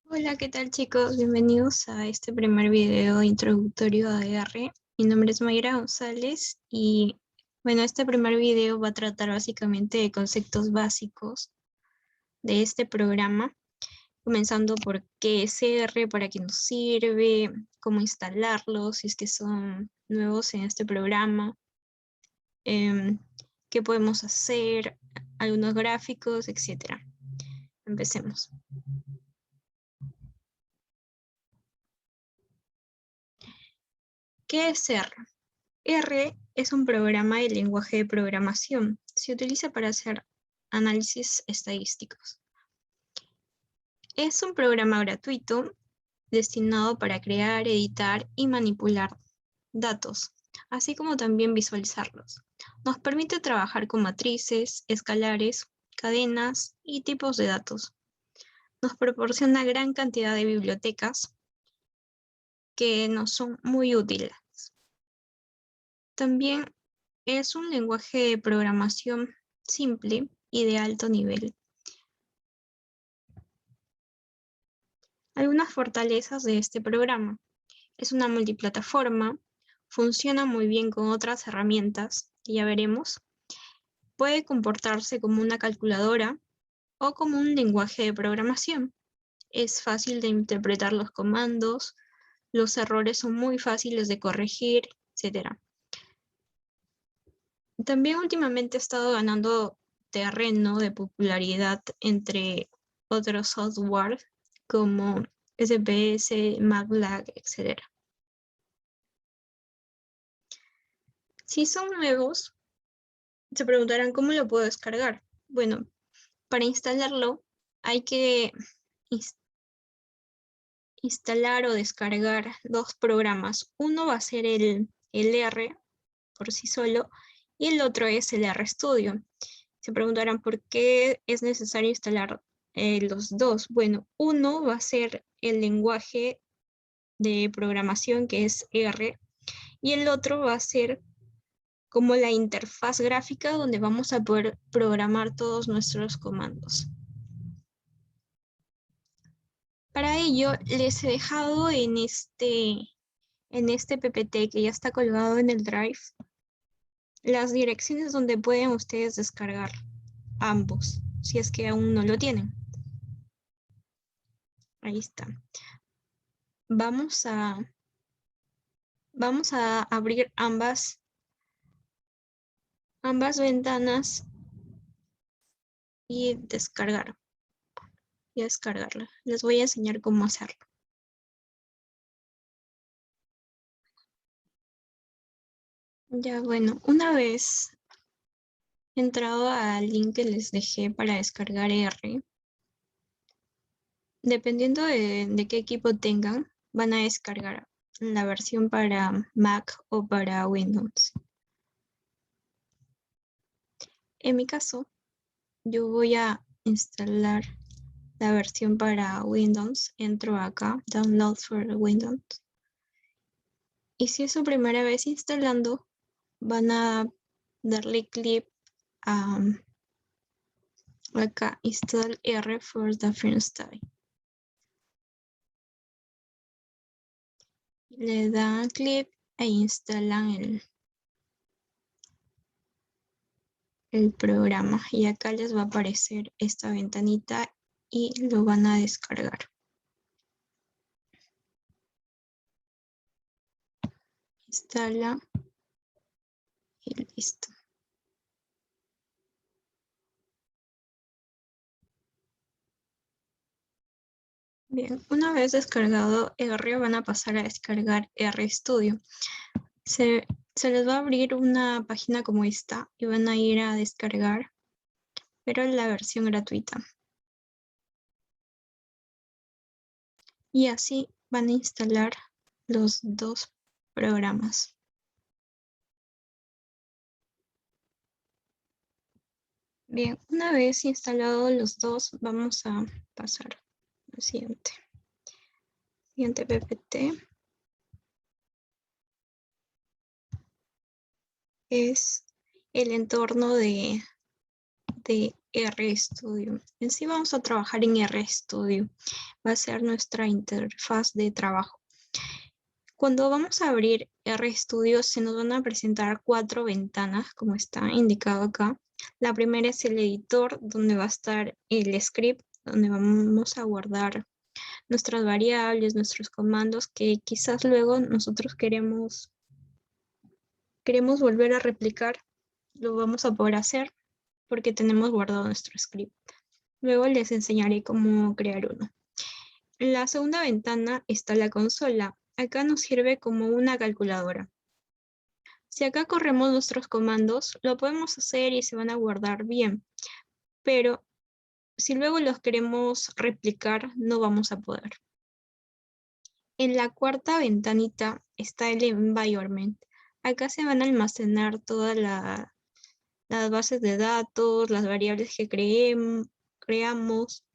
Hola, ¿qué tal chicos? Bienvenidos a este primer video introductorio a R. Mi nombre es Mayra González y bueno, este primer video va a tratar básicamente de conceptos básicos de este programa, comenzando por qué es R, para qué nos sirve, cómo instalarlo, si es que son nuevos en este programa, em, qué podemos hacer, algunos gráficos, etc. Empecemos. ¿Qué es R? R es un programa de lenguaje de programación. Se utiliza para hacer análisis estadísticos. Es un programa gratuito destinado para crear, editar y manipular datos, así como también visualizarlos. Nos permite trabajar con matrices, escalares, cadenas y tipos de datos. Nos proporciona gran cantidad de bibliotecas que nos son muy útiles. También es un lenguaje de programación simple y de alto nivel. Algunas fortalezas de este programa. Es una multiplataforma, funciona muy bien con otras herramientas, que ya veremos. Puede comportarse como una calculadora o como un lenguaje de programación. Es fácil de interpretar los comandos, los errores son muy fáciles de corregir, etc. También últimamente ha estado ganando terreno de popularidad entre otros software como SPS, MATLAB, etc. Si son nuevos, se preguntarán cómo lo puedo descargar. Bueno, para instalarlo hay que instalar o descargar dos programas. Uno va a ser el R por sí solo y el otro es el RStudio. Se preguntarán por qué es necesario instalar los dos. Bueno, uno va a ser el lenguaje de programación que es R y el otro va a ser como la interfaz gráfica donde vamos a poder programar todos nuestros comandos. Para ello les he dejado en este PPT que ya está colgado en el Drive las direcciones donde pueden ustedes descargar ambos, si es que aún no lo tienen. Ahí está. Vamos a abrir ambas ventanas y descargarla. Les voy a enseñar cómo hacerlo. Ya bueno, una vez entrado al link que les dejé para descargar R, dependiendo de qué equipo tengan, van a descargar la versión para Mac o para Windows. En mi caso, yo voy a instalar la versión para Windows. Entro acá, Download for Windows. Y si es su primera vez instalando, van a darle clic a acá, Install R for the first time. Le dan clic e instalan el programa. Y acá les va a aparecer esta ventanita y lo van a descargar. Instala y listo. Bien, una vez descargado R, van a pasar a descargar RStudio. Se les va a abrir una página como esta y van a ir a descargar, pero la versión gratuita. Y así van a instalar los dos programas. Bien, una vez instalados los dos, vamos a pasar al siguiente. Siguiente PPT es el entorno de RStudio. En sí vamos a trabajar en RStudio. Va a ser nuestra interfaz de trabajo. Cuando vamos a abrir RStudio se nos van a presentar 4 ventanas, como está indicado acá. La primera es el editor, donde va a estar el script, donde vamos a guardar nuestras variables, nuestros comandos, que quizás luego nosotros queremos volver a replicar. Lo vamos a poder hacer porque tenemos guardado nuestro script. Luego les enseñaré cómo crear uno. En la segunda ventana está la consola. Acá nos sirve como una calculadora. Si acá corremos nuestros comandos, lo podemos hacer y se van a guardar bien. Pero si luego los queremos replicar, no vamos a poder. En la cuarta ventanita está el environment. Acá se van a almacenar todas las bases de datos, las variables que creamos,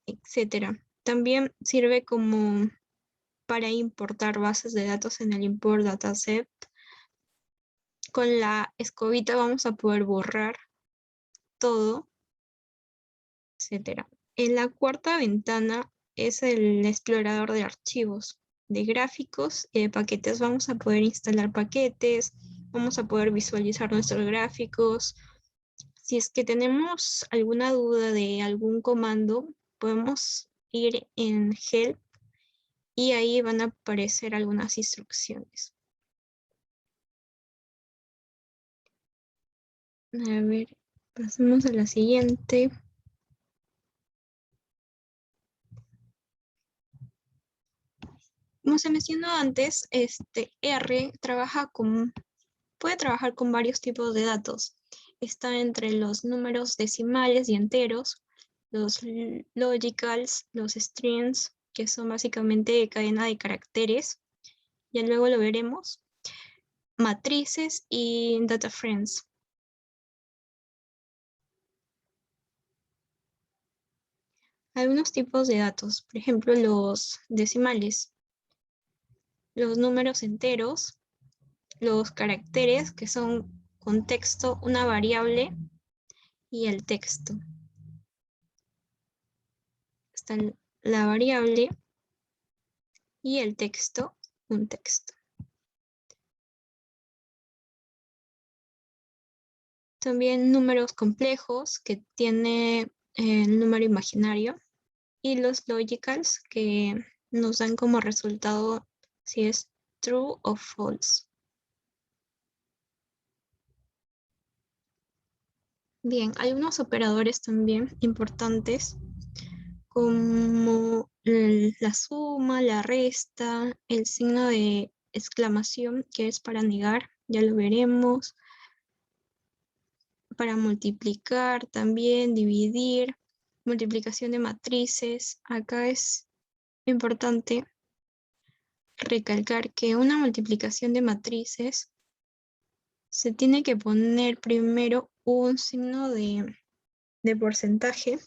etcétera. También sirve como para importar bases de datos en el import dataset. Con la escobita vamos a poder borrar todo, etcétera. En la cuarta ventana es el explorador de archivos, de gráficos y de paquetes. Vamos a poder instalar paquetes, vamos a poder visualizar nuestros gráficos. Si es que tenemos alguna duda de algún comando, podemos ir en Help y ahí van a aparecer algunas instrucciones. A ver, pasemos a la siguiente. Como se mencionó antes, R puede trabajar con varios tipos de datos. Está entre los números decimales y enteros, los logicals, los strings, que son básicamente cadena de caracteres, ya luego lo veremos, matrices y data frames. Algunos tipos de datos, por ejemplo, los decimales, los números enteros, los caracteres, que son contexto, una variable, y el texto. Está la variable y el texto, un texto. También números complejos, que tiene el número imaginario, y los logicals, que nos dan como resultado si es true o false. Bien, hay unos operadores también importantes, como la suma, la resta, el signo de exclamación, que es para negar, ya lo veremos, para multiplicar también, dividir, multiplicación de matrices. Acá es importante recalcar que una multiplicación de matrices se tiene que poner primero un signo de porcentaje,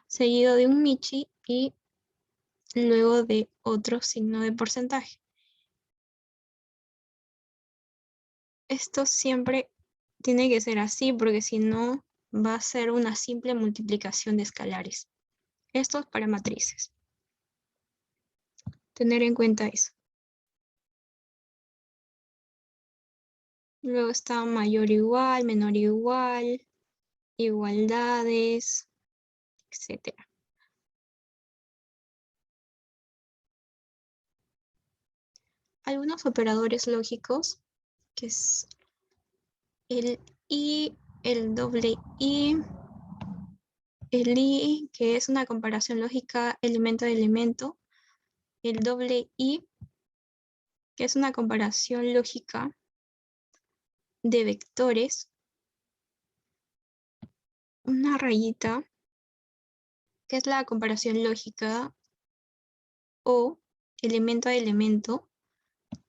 seguido de un michi y luego de otro signo de porcentaje. Esto siempre tiene que ser así, porque si no va a ser una simple multiplicación de escalares. Esto es para matrices. Tener en cuenta eso. Luego está mayor o igual, menor o igual, igualdades, etc. Algunos operadores lógicos, que es el i, el doble i, el i, que es una comparación lógica elemento a elemento, el doble i, que es una comparación lógica de vectores, una rayita, que es la comparación lógica, o elemento a elemento,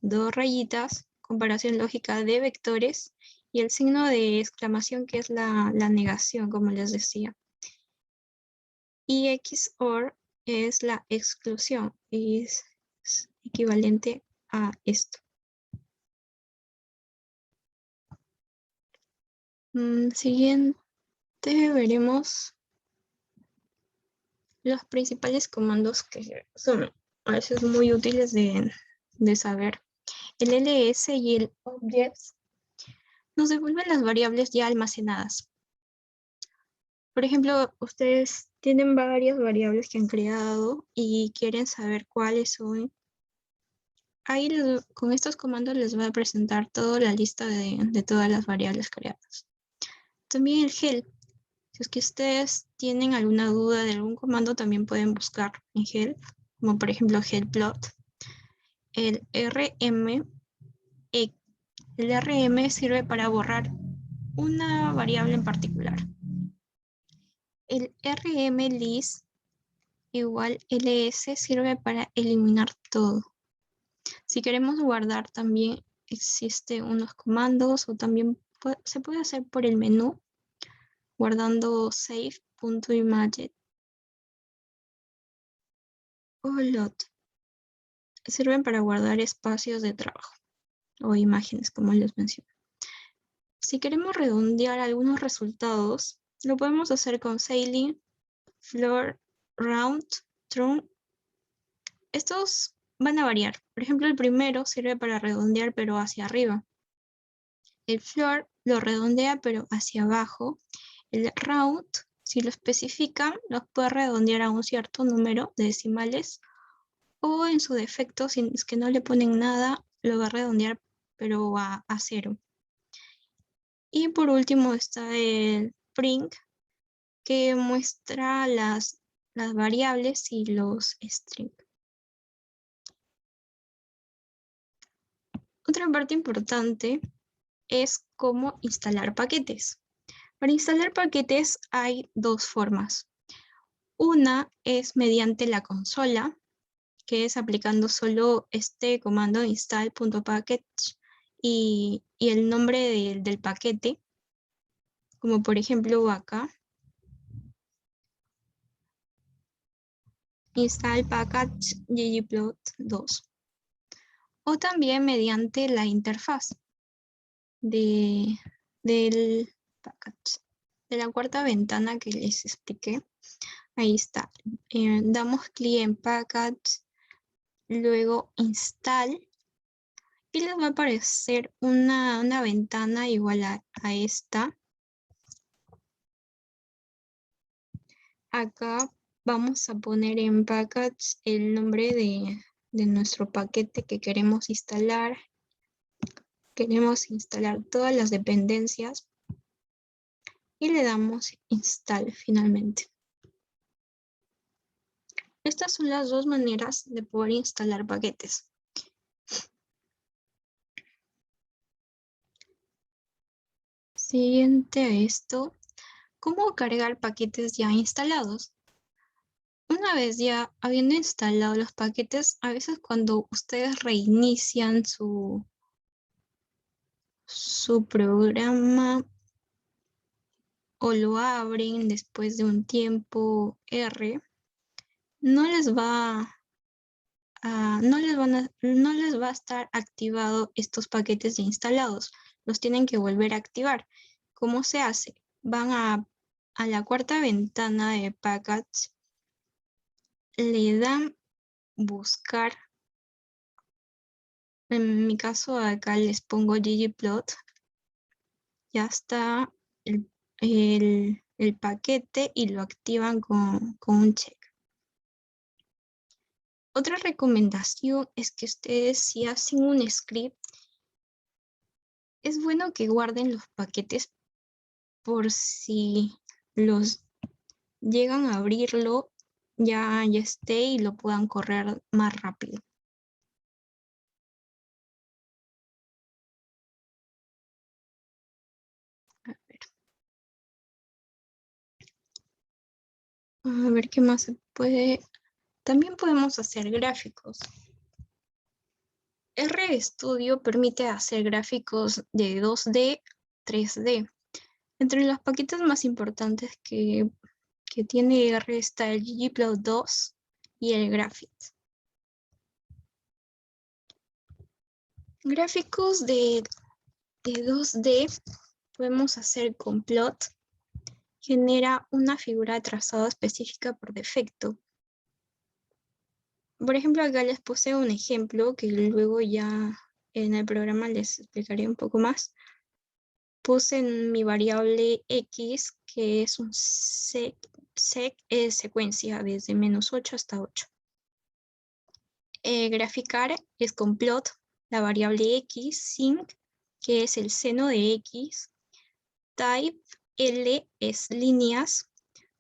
dos rayitas, comparación lógica de vectores, y el signo de exclamación, que es la negación, como les decía. Y XOR es la exclusión, y es equivalente a esto. Siguiente veremos los principales comandos que son a veces muy útiles de saber. El ls y el objects nos devuelven las variables ya almacenadas. Por ejemplo, ustedes tienen varias variables que han creado y quieren saber cuáles son. Ahí con estos comandos les voy a presentar toda la lista de todas las variables creadas. También el help. Si es que ustedes tienen alguna duda de algún comando, también pueden buscar en help, como por ejemplo helplot. El rm. El rm sirve para borrar una variable en particular. El rmlist igual ls sirve para eliminar todo. Si queremos guardar también existen unos comandos o también se puede hacer por el menú guardando save.image o lot. Sirven para guardar espacios de trabajo o imágenes, como les mencioné. Si queremos redondear algunos resultados, lo podemos hacer con sailing, floor, round, true. Estos van a variar. Por ejemplo, el primero sirve para redondear pero hacia arriba. El floor lo redondea pero hacia abajo. El round, si lo especifican, los puede redondear a un cierto número de decimales o en su defecto, si es que no le ponen nada, lo va a redondear pero a 0. Y por último está el print, que muestra las variables y los strings. Otra parte importante es cómo instalar paquetes. Para instalar paquetes hay dos formas. Una es mediante la consola, que es aplicando solo este comando install.package y el nombre del paquete, como por ejemplo acá, install package ggplot2. O también mediante la interfaz del package, de la cuarta ventana que les expliqué. Ahí está. Damos clic en package, luego install, y les va a aparecer una ventana igual a esta. Acá vamos a poner en package el nombre de nuestro paquete que queremos instalar. Queremos instalar todas las dependencias y le damos install finalmente. Estas son las dos maneras de poder instalar paquetes. Siguiente a esto, ¿cómo cargar paquetes ya instalados? Una vez ya habiendo instalado los paquetes, a veces cuando ustedes reinician su programa o lo abren después de un tiempo R, no les va a estar activado estos paquetes ya instalados. Los tienen que volver a activar. ¿Cómo se hace? Van a la cuarta ventana de package, le dan buscar. En mi caso acá les pongo ggplot. Ya está el paquete y lo activan con un check. Otra recomendación es que ustedes, si hacen un script, es bueno que guarden los paquetes por si los llegan a abrirlo, ya esté y lo puedan correr más rápido. A ver qué más se puede. También podemos hacer gráficos. RStudio permite hacer gráficos de 2D, 3D. Entre los paquetes más importantes que tiene R está el ggplot2 y el Graphics. Gráficos de 2D podemos hacer con plot, genera una figura de trazado específica por defecto. Por ejemplo, acá les puse un ejemplo que luego ya en el programa les explicaré un poco más. Puse en mi variable x, que es un secuencia desde -8 hasta 8. Graficar es con plot, la variable x, sync, que es el seno de x, type, L es líneas,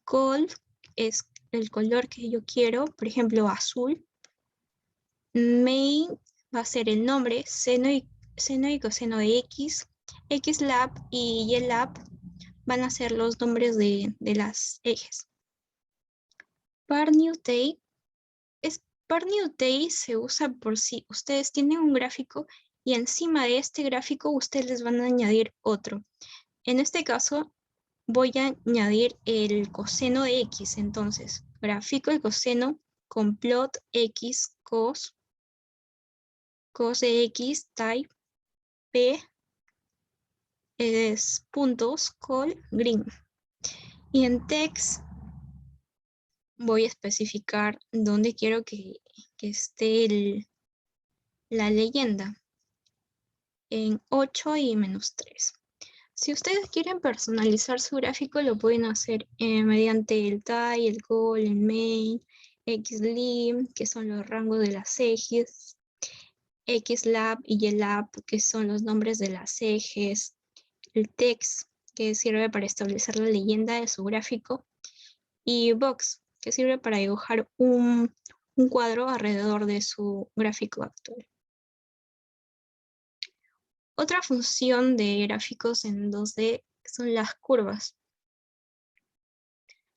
col es el color que yo quiero, por ejemplo azul, main va a ser el nombre, seno y coseno de x, xlab y ylab van a ser los nombres de las ejes. Parnewday se usa por si ustedes tienen un gráfico y encima de este gráfico ustedes les van a añadir otro. En este caso voy a añadir el coseno de x, entonces grafico el coseno con plot x cos de x, type p es puntos, col, green. Y en text voy a especificar dónde quiero que esté la leyenda, en 8 y -3. Si ustedes quieren personalizar su gráfico, lo pueden hacer mediante el tie, el col, el main, xlim, que son los rangos de las ejes, xlab y ylab, que son los nombres de las ejes, el text, que sirve para establecer la leyenda de su gráfico, y box, que sirve para dibujar un cuadro alrededor de su gráfico actual. Otra función de gráficos en 2D son las curvas.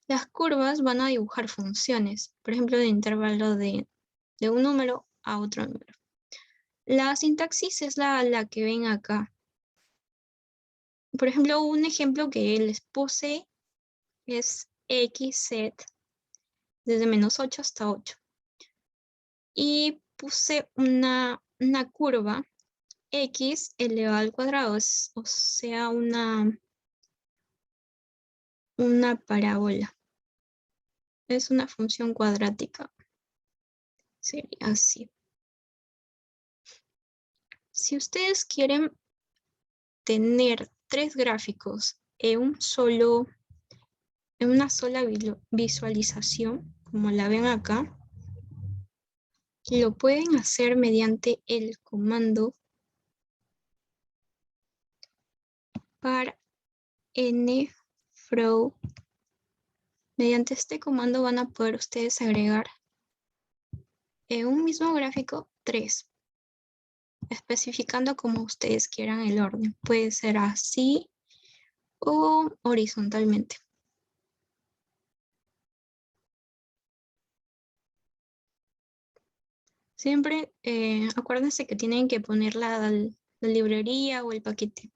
Las curvas van a dibujar funciones, por ejemplo, de intervalo de un número a otro número. La sintaxis es la que ven acá. Por ejemplo, un ejemplo que les puse es xz desde -8 hasta 8. Y puse una curva x elevado al cuadrado, o sea, una parábola. Es una función cuadrática. Sería así. Si ustedes quieren tener 3 gráficos en una sola visualización, como la ven acá, lo pueden hacer mediante el comando par nfrow. Mediante este comando van a poder ustedes agregar en un mismo gráfico 3, especificando como ustedes quieran el orden. Puede ser así o horizontalmente. Siempre acuérdense que tienen que poner la librería o el paquete.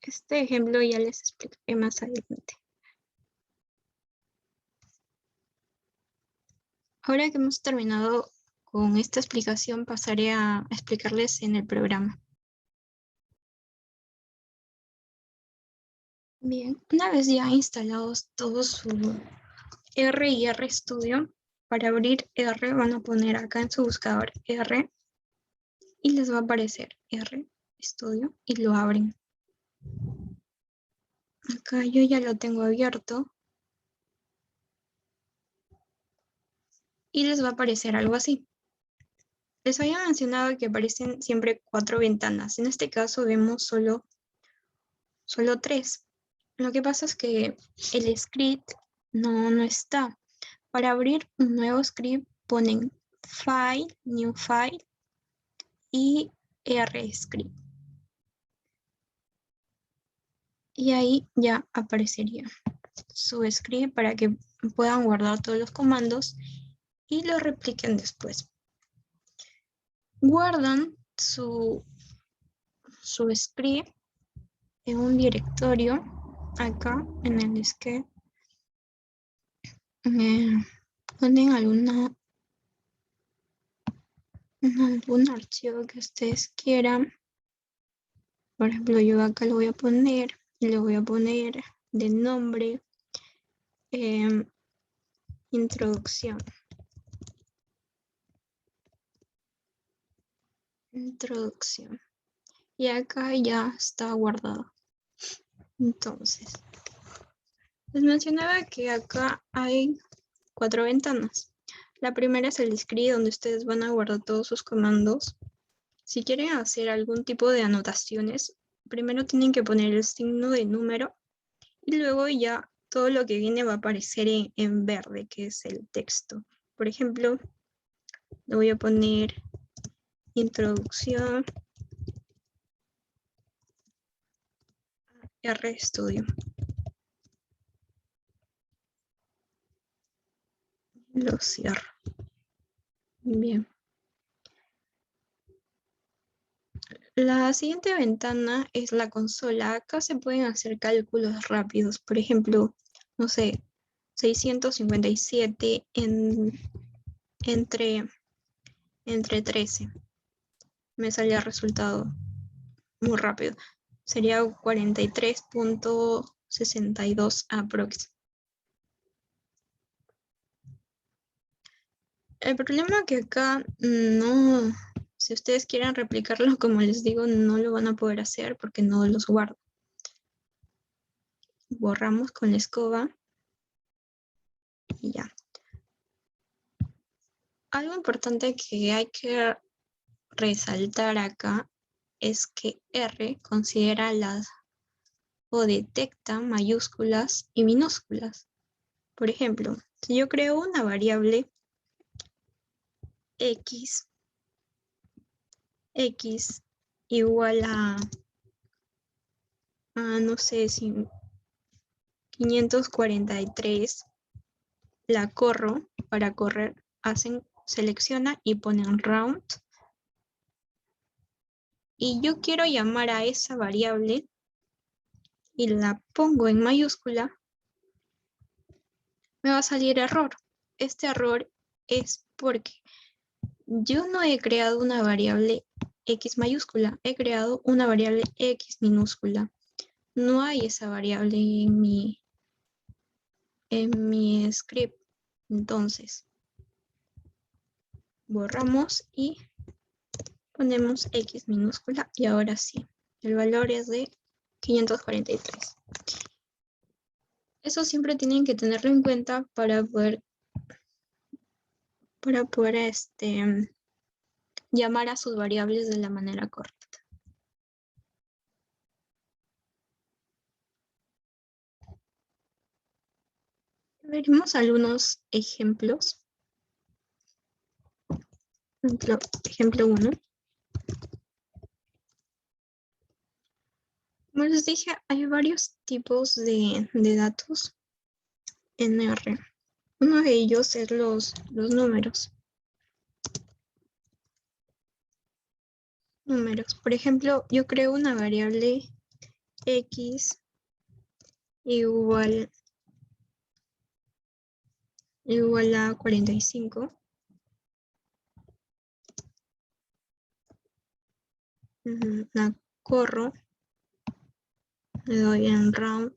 Este ejemplo ya les explicaré más adelante. Ahora que hemos terminado con esta explicación, pasaré a explicarles en el programa. Bien, una vez ya instalados todos su R y RStudio, para abrir R van a poner acá en su buscador R y les va a aparecer RStudio y lo abren. Acá yo ya lo tengo abierto y les va a aparecer algo así. Les había mencionado que aparecen siempre 4 ventanas. En este caso vemos solo 3. Lo que pasa es que el script no está. Para abrir un nuevo script ponen File, New File y RScript. Y ahí ya aparecería su script para que puedan guardar todos los comandos y lo repliquen después. Guardan su script en un directorio acá en el que ponen algún archivo que ustedes quieran. Por ejemplo, yo acá lo voy a poner, y le voy a poner de nombre introducción. Introducción. Y acá ya está guardado. Entonces, les mencionaba que acá hay 4 ventanas. La primera es el script, donde ustedes van a guardar todos sus comandos. Si quieren hacer algún tipo de anotaciones, primero tienen que poner el signo de número y luego ya todo lo que viene va a aparecer en verde, que es el texto. Por ejemplo, le voy a poner introducción a RStudio. Lo cierro. Bien. La siguiente ventana es la consola. Acá se pueden hacer cálculos rápidos. Por ejemplo, no sé, 657 entre 13. Me sale el resultado muy rápido. Sería 43.62 aprox. El problema que acá no, si ustedes quieren replicarlo, como les digo, no lo van a poder hacer porque no los guardo. Borramos con la escoba y ya. Algo importante que hay que resaltar acá es que R considera las o detecta mayúsculas y minúsculas. Por ejemplo, si yo creo una variable x igual a no sé si 543, la corro. Para correr selecciona y ponen round, y yo quiero llamar a esa variable y la pongo en mayúscula, me va a salir error. Este error es porque yo no he creado una variable x mayúscula, he creado una variable x minúscula. No hay esa variable en mi script. Entonces, borramos y ponemos x minúscula y ahora sí, el valor es de 543. Eso siempre tienen que tenerlo en cuenta para poder llamar a sus variables de la manera correcta. Veremos algunos ejemplos. Ejemplo 1. Como les dije, hay varios tipos de datos en R. Uno de ellos es los números. Por ejemplo, yo creo una variable x igual a 45. La corro, le doy en round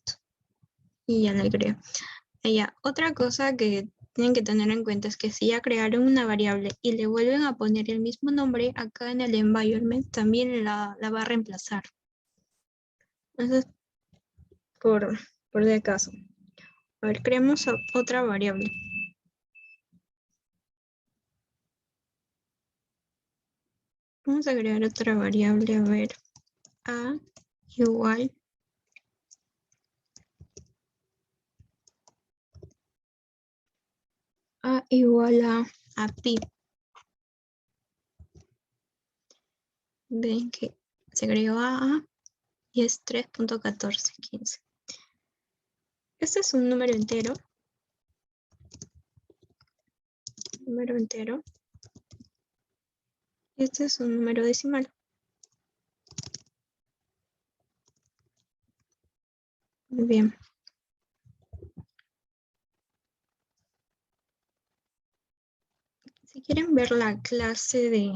y ya la creo. Otra cosa que tienen que tener en cuenta es que si ya crearon una variable y le vuelven a poner el mismo nombre, acá en el environment también la va a reemplazar. Entonces, por de caso. A ver, creemos otra variable. Vamos a crear otra variable, a ver, a igual a pi. Ven que se agregó a y es 3.1415. Este es un número entero. Este es un número decimal. Muy bien. Si quieren ver la clase de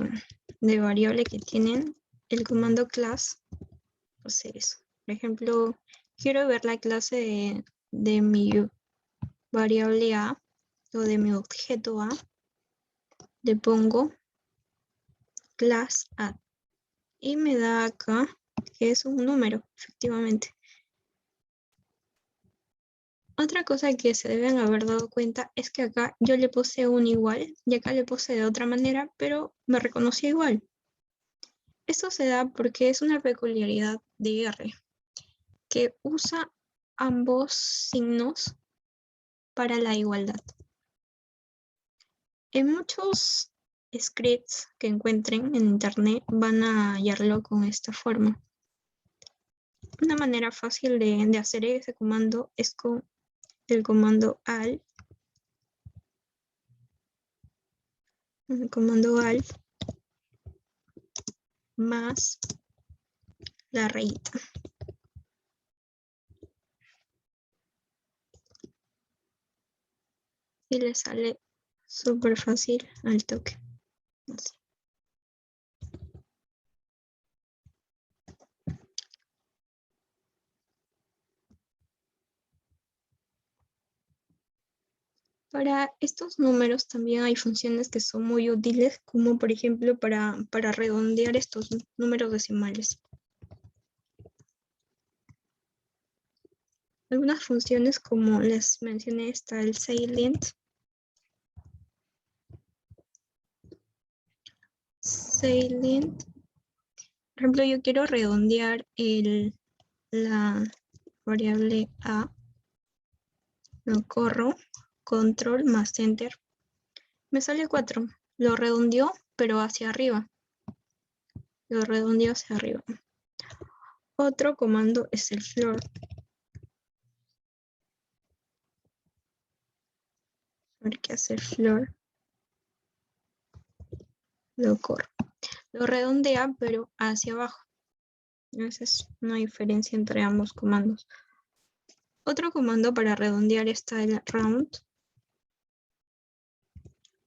variable que tienen, el comando class, hacer eso. Por ejemplo, quiero ver la clase de mi variable A o de mi objeto A. Le pongo class add y me da acá que es un número, efectivamente. Otra cosa que se deben haber dado cuenta es que acá yo le puse un igual y acá le puse de otra manera, pero me reconoció igual. Esto se da porque es una peculiaridad de R, que usa ambos signos para la igualdad. En muchos scripts que encuentren en internet van a hallarlo con esta forma. Una manera fácil de hacer ese comando es con el comando al. El comando al más la rayita. Y le sale súper fácil al toque. Así. Para estos números también hay funciones que son muy útiles, como por ejemplo para redondear estos números decimales. Algunas funciones, como les mencioné, está el salient. Salient. Por ejemplo, yo quiero redondear la variable A. Lo corro, control más enter. Me sale 4. Lo redondeó, pero hacia arriba. Lo redondeó hacia arriba. Otro comando es el floor. A ver qué hace el floor. Lo corro. Lo redondea, pero hacia abajo. Esa es una diferencia entre ambos comandos. Otro comando para redondear está el round.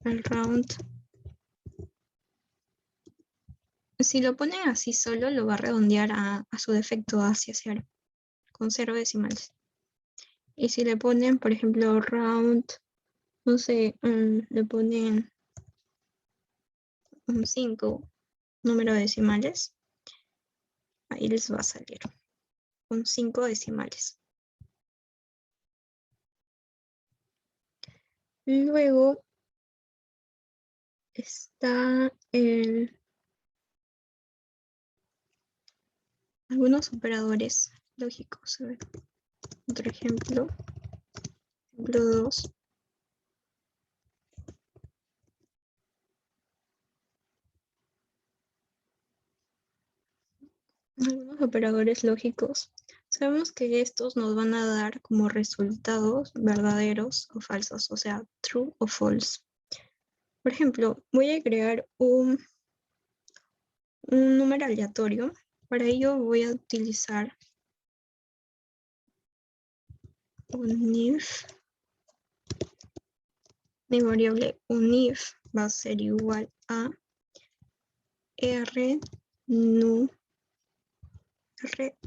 El round. Si lo ponen así solo, lo va a redondear a su defecto hacia 0, con 0 decimales. Y si le ponen, por ejemplo, round, no sé, le ponen un 5 número de decimales, ahí les va a salir con 5 decimales. Luego está algunos operadores lógicos. A ver, otro ejemplo. Ejemplo 2. Algunos operadores lógicos. Sabemos que estos nos van a dar como resultados verdaderos o falsos, o sea, true o false. Por ejemplo, voy a crear un número aleatorio. Para ello voy a utilizar un if. Mi variable unif va a ser igual a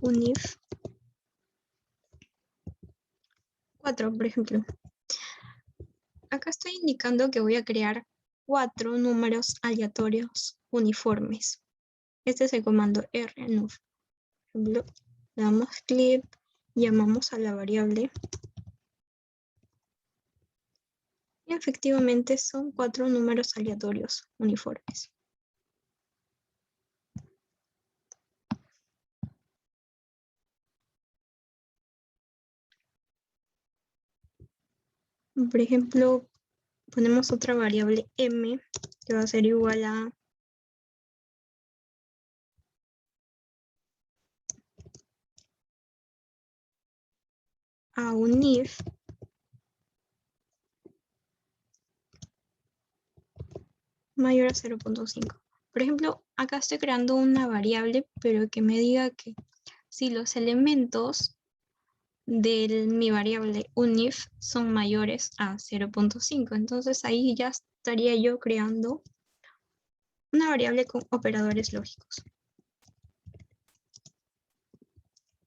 runif 4, por ejemplo. Acá estoy indicando que voy a crear 4 números aleatorios uniformes. Este es el comando runif. Por ejemplo, le damos clic, llamamos a la variable. Y efectivamente son 4 números aleatorios uniformes. Por ejemplo, ponemos otra variable m, que va a ser igual a un if mayor a 0.5. Por ejemplo, acá estoy creando una variable, pero que me diga que si los elementos de mi variable unif son mayores a 0.5. Entonces ahí ya estaría yo creando una variable con operadores lógicos.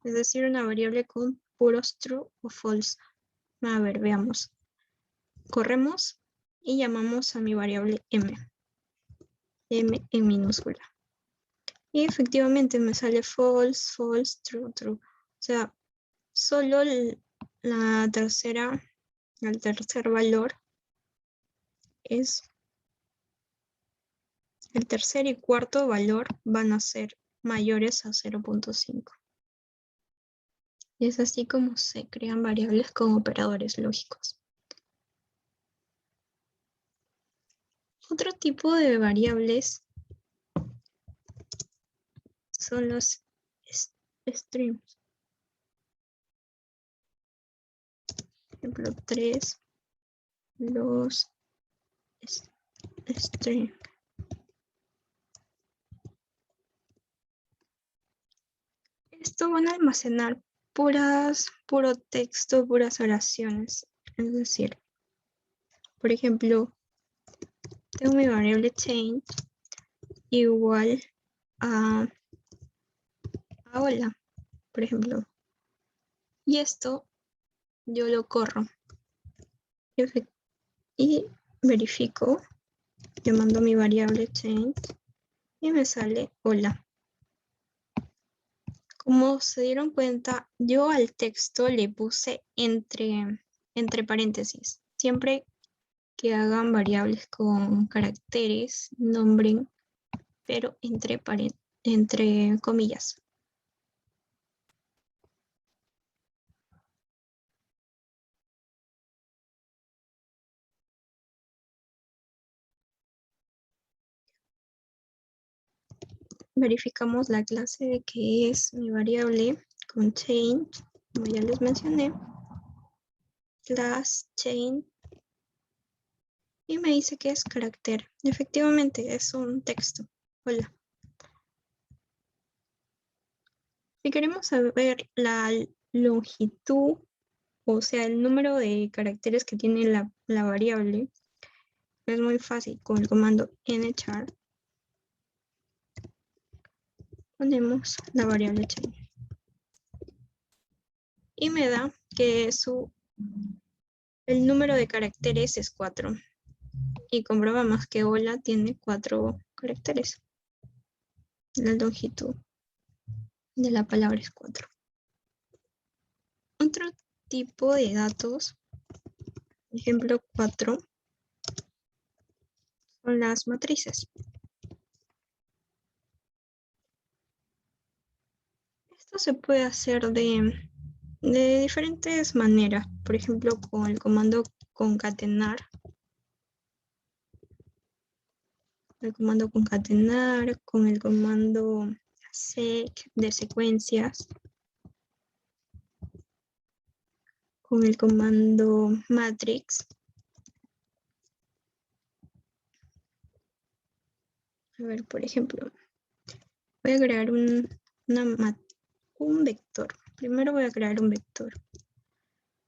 es decir, una variable con puros true o false. A ver, veamos. Corremos y llamamos a mi variable m en minúscula. Y efectivamente me sale false, false, true, true. O sea, solo el tercer valor es, el tercer y cuarto valor van a ser mayores a 0.5. Y es así como se crean variables con operadores lógicos. Otro tipo de variables son los streams. Por ejemplo, 3, los strings. Esto van a almacenar puro texto, puras oraciones. Es decir, por ejemplo, tengo mi variable change igual a hola, por ejemplo. Y esto yo lo corro y verifico llamando mi variable change y me sale hola. Como se dieron cuenta, yo al texto le puse entre paréntesis. Siempre que hagan variables con caracteres, nombren, pero entre comillas. Verificamos la clase de que es mi variable con change, como ya les mencioné, class change, y me dice que es carácter. Efectivamente, es un texto. Hola. Si queremos saber la longitud, o sea, el número de caracteres que tiene la variable, es muy fácil. Con el comando nchar ponemos la variable change. Y me da que el número de caracteres es 4. Y comprobamos que hola tiene 4 caracteres. La longitud de la palabra es 4. Otro tipo de datos, ejemplo 4, son las matrices. Esto se puede hacer de diferentes maneras. Por ejemplo, con el comando concatenar. Con el comando sec de secuencias, con el comando matrix. A ver, por ejemplo, voy a crear un vector. Primero voy a crear un vector.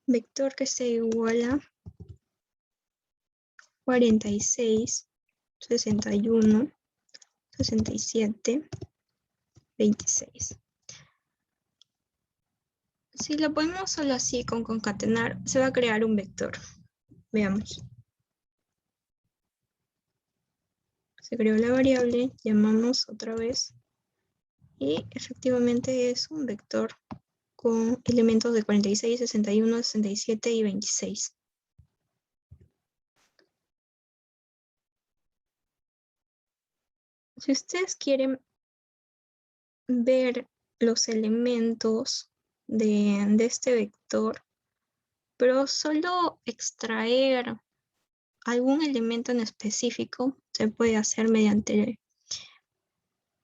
Vector que sea igual a 46, 61, 67, 26. Si lo ponemos solo así con concatenar, se va a crear un vector. Veamos. Se creó la variable, llamamos otra vez y efectivamente es un vector con elementos de 46, 61, 67 y 26. Si ustedes quieren ver los elementos de este vector, pero solo extraer algún elemento en específico, se puede hacer mediante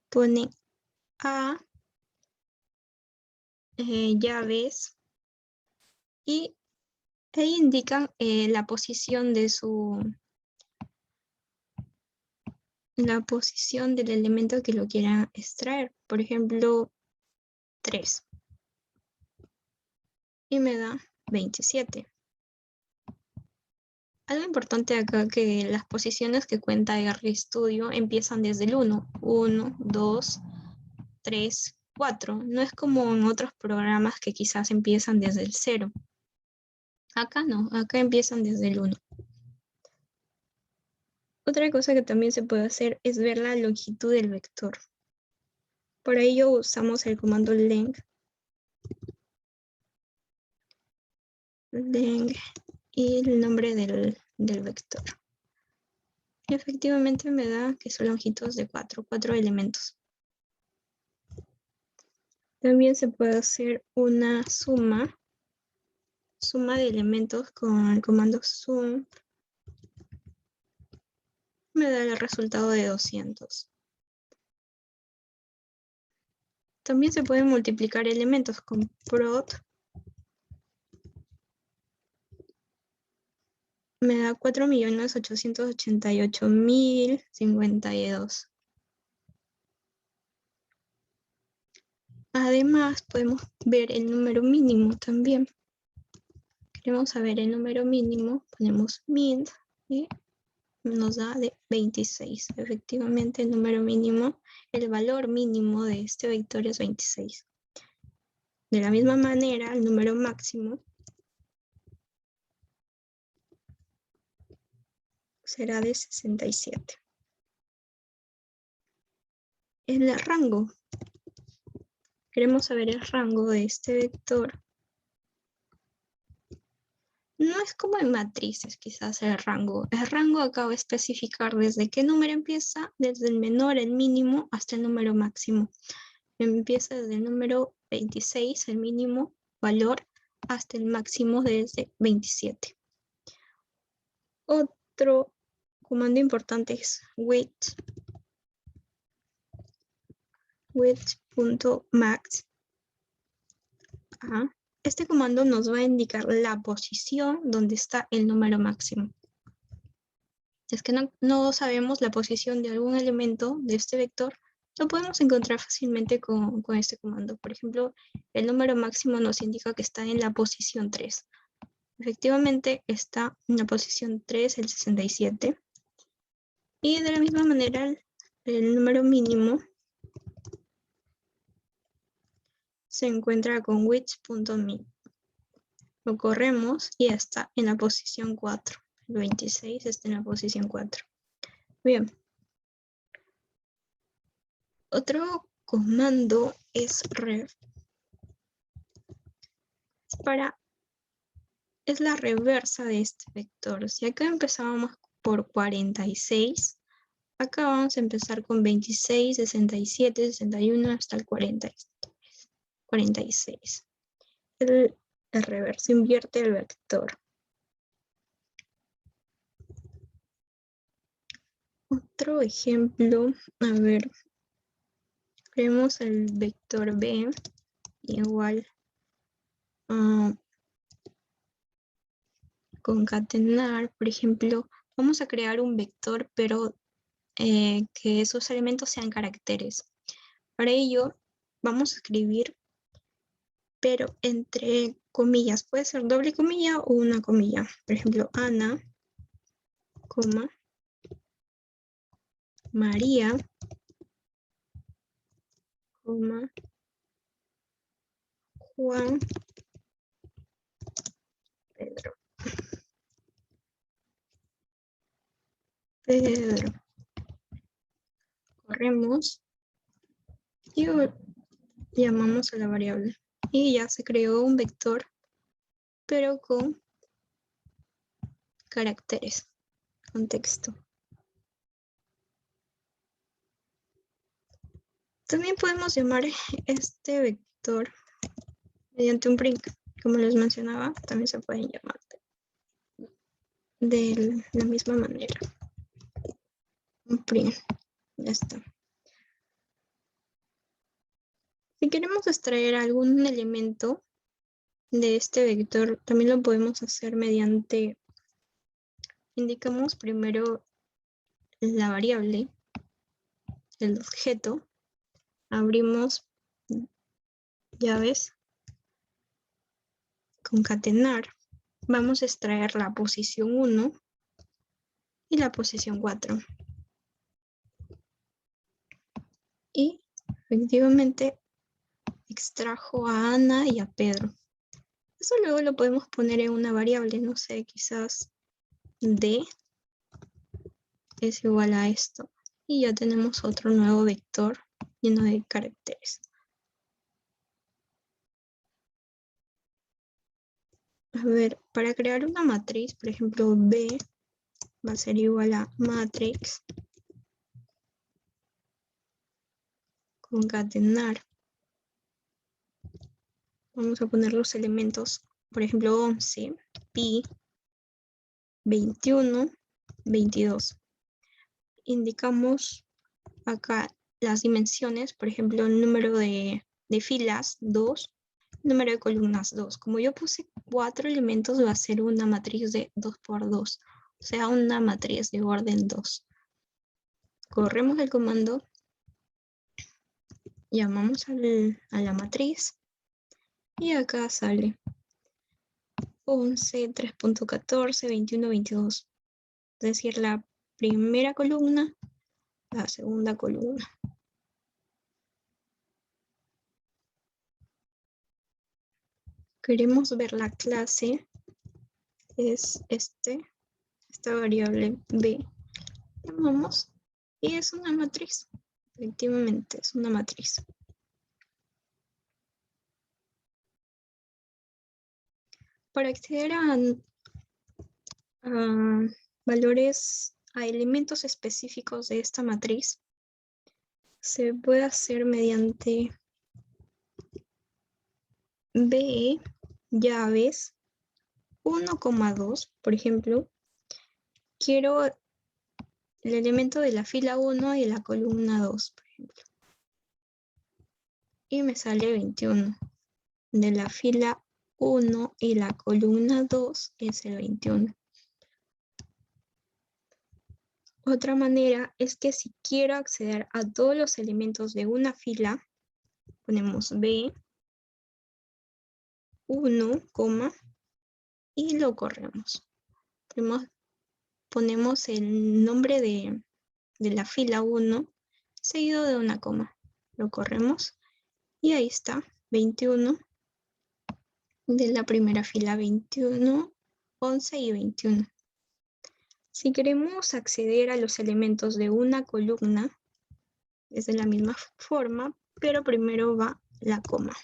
ponen a llaves y indican la posición de la posición del elemento que lo quieran extraer. Por ejemplo, 3. Y me da 27. Algo importante acá que las posiciones que cuenta RStudio empiezan desde el 1. 1, 2, 3, 4. No es como en otros programas que quizás empiezan desde el 0. Acá no, acá empiezan desde el 1. Otra cosa que también se puede hacer es ver la longitud del vector. Por ello usamos el comando leng y el nombre del vector. Y efectivamente me da que su longitud es de 4 elementos. También se puede hacer una suma de elementos con el comando sum. Me da el resultado de 200. También se pueden multiplicar elementos con prod. Me da 4.888.052. Además, podemos ver el número mínimo también. Queremos saber el número mínimo, ponemos min y nos da de 26. Efectivamente, el número mínimo, el valor mínimo de este vector es 26. De la misma manera, el número máximo será de 67. El rango. Queremos saber el rango de este vector. No es como en matrices, quizás el rango. El rango acaba de especificar desde qué número empieza, desde el menor, el mínimo, hasta el número máximo. Empieza desde el número 26, el mínimo valor, hasta el máximo desde 27. Otro comando importante es width.max. Este comando nos va a indicar la posición donde está el número máximo. Si es que no sabemos la posición de algún elemento de este vector, lo podemos encontrar fácilmente con este comando. Por ejemplo, el número máximo nos indica que está en la posición 3. Efectivamente está en la posición 3, el 67. Y de la misma manera, el número mínimo se encuentra con width.min. Lo corremos y está en la posición 4. El 26 está en la posición 4. Bien. Otro comando es ref. Es la reversa de este vector. Si acá empezábamos por 46, acá vamos a empezar con 26, 67, 61 hasta el 46. El reverso invierte el vector. Otro ejemplo, a ver, creemos el vector b igual a concatenar. Por ejemplo, vamos a crear un vector, pero que esos elementos sean caracteres. Para ello, vamos a escribir, pero entre comillas, puede ser doble comilla o una comilla. Por ejemplo, Ana, coma, María, coma, Juan, Pedro. Corremos y llamamos a la variable. Y ya se creó un vector, pero con caracteres, con texto. También podemos llamar este vector mediante un print, como les mencionaba, también se pueden llamar de la misma manera. Un print, ya está. Si queremos extraer algún elemento de este vector, también lo podemos hacer mediante, indicamos primero la variable, el objeto, abrimos llaves, concatenar, vamos a extraer la posición 1 y la posición 4. Y efectivamente extrajo a Ana y a Pedro. Eso luego lo podemos poner en una variable, no sé, quizás D es igual a esto. Y ya tenemos otro nuevo vector lleno de caracteres. A ver, para crear una matriz, por ejemplo, B va a ser igual a matrix concatenar. Vamos a poner los elementos, por ejemplo, 11, pi, 21, 22. Indicamos acá las dimensiones, por ejemplo, el número de filas, 2, número de columnas, 2. Como yo puse 4 elementos, va a ser una matriz de 2 por 2, o sea, una matriz de orden 2. Corremos el comando, llamamos a la matriz, y acá sale 11, 3.14, 21, 22. Es decir, la primera columna, la segunda columna. Queremos ver la clase, es esta variable B. Llamamos y es una matriz. Efectivamente, es una matriz. Para acceder a valores, a elementos específicos de esta matriz, se puede hacer mediante B, llaves, 1,2, por ejemplo. Quiero el elemento de la fila 1 y la columna 2, por ejemplo. Y me sale 21. De la fila 1 y la columna 2 es el 21. Otra manera es que si quiero acceder a todos los elementos de una fila, ponemos B, 1, y lo corremos. Ponemos el nombre de la fila 1 seguido de una coma. Lo corremos y ahí está, 21 de la primera fila, 21, 11 y 21. Si queremos acceder a los elementos de una columna, es de la misma forma, pero primero va la coma.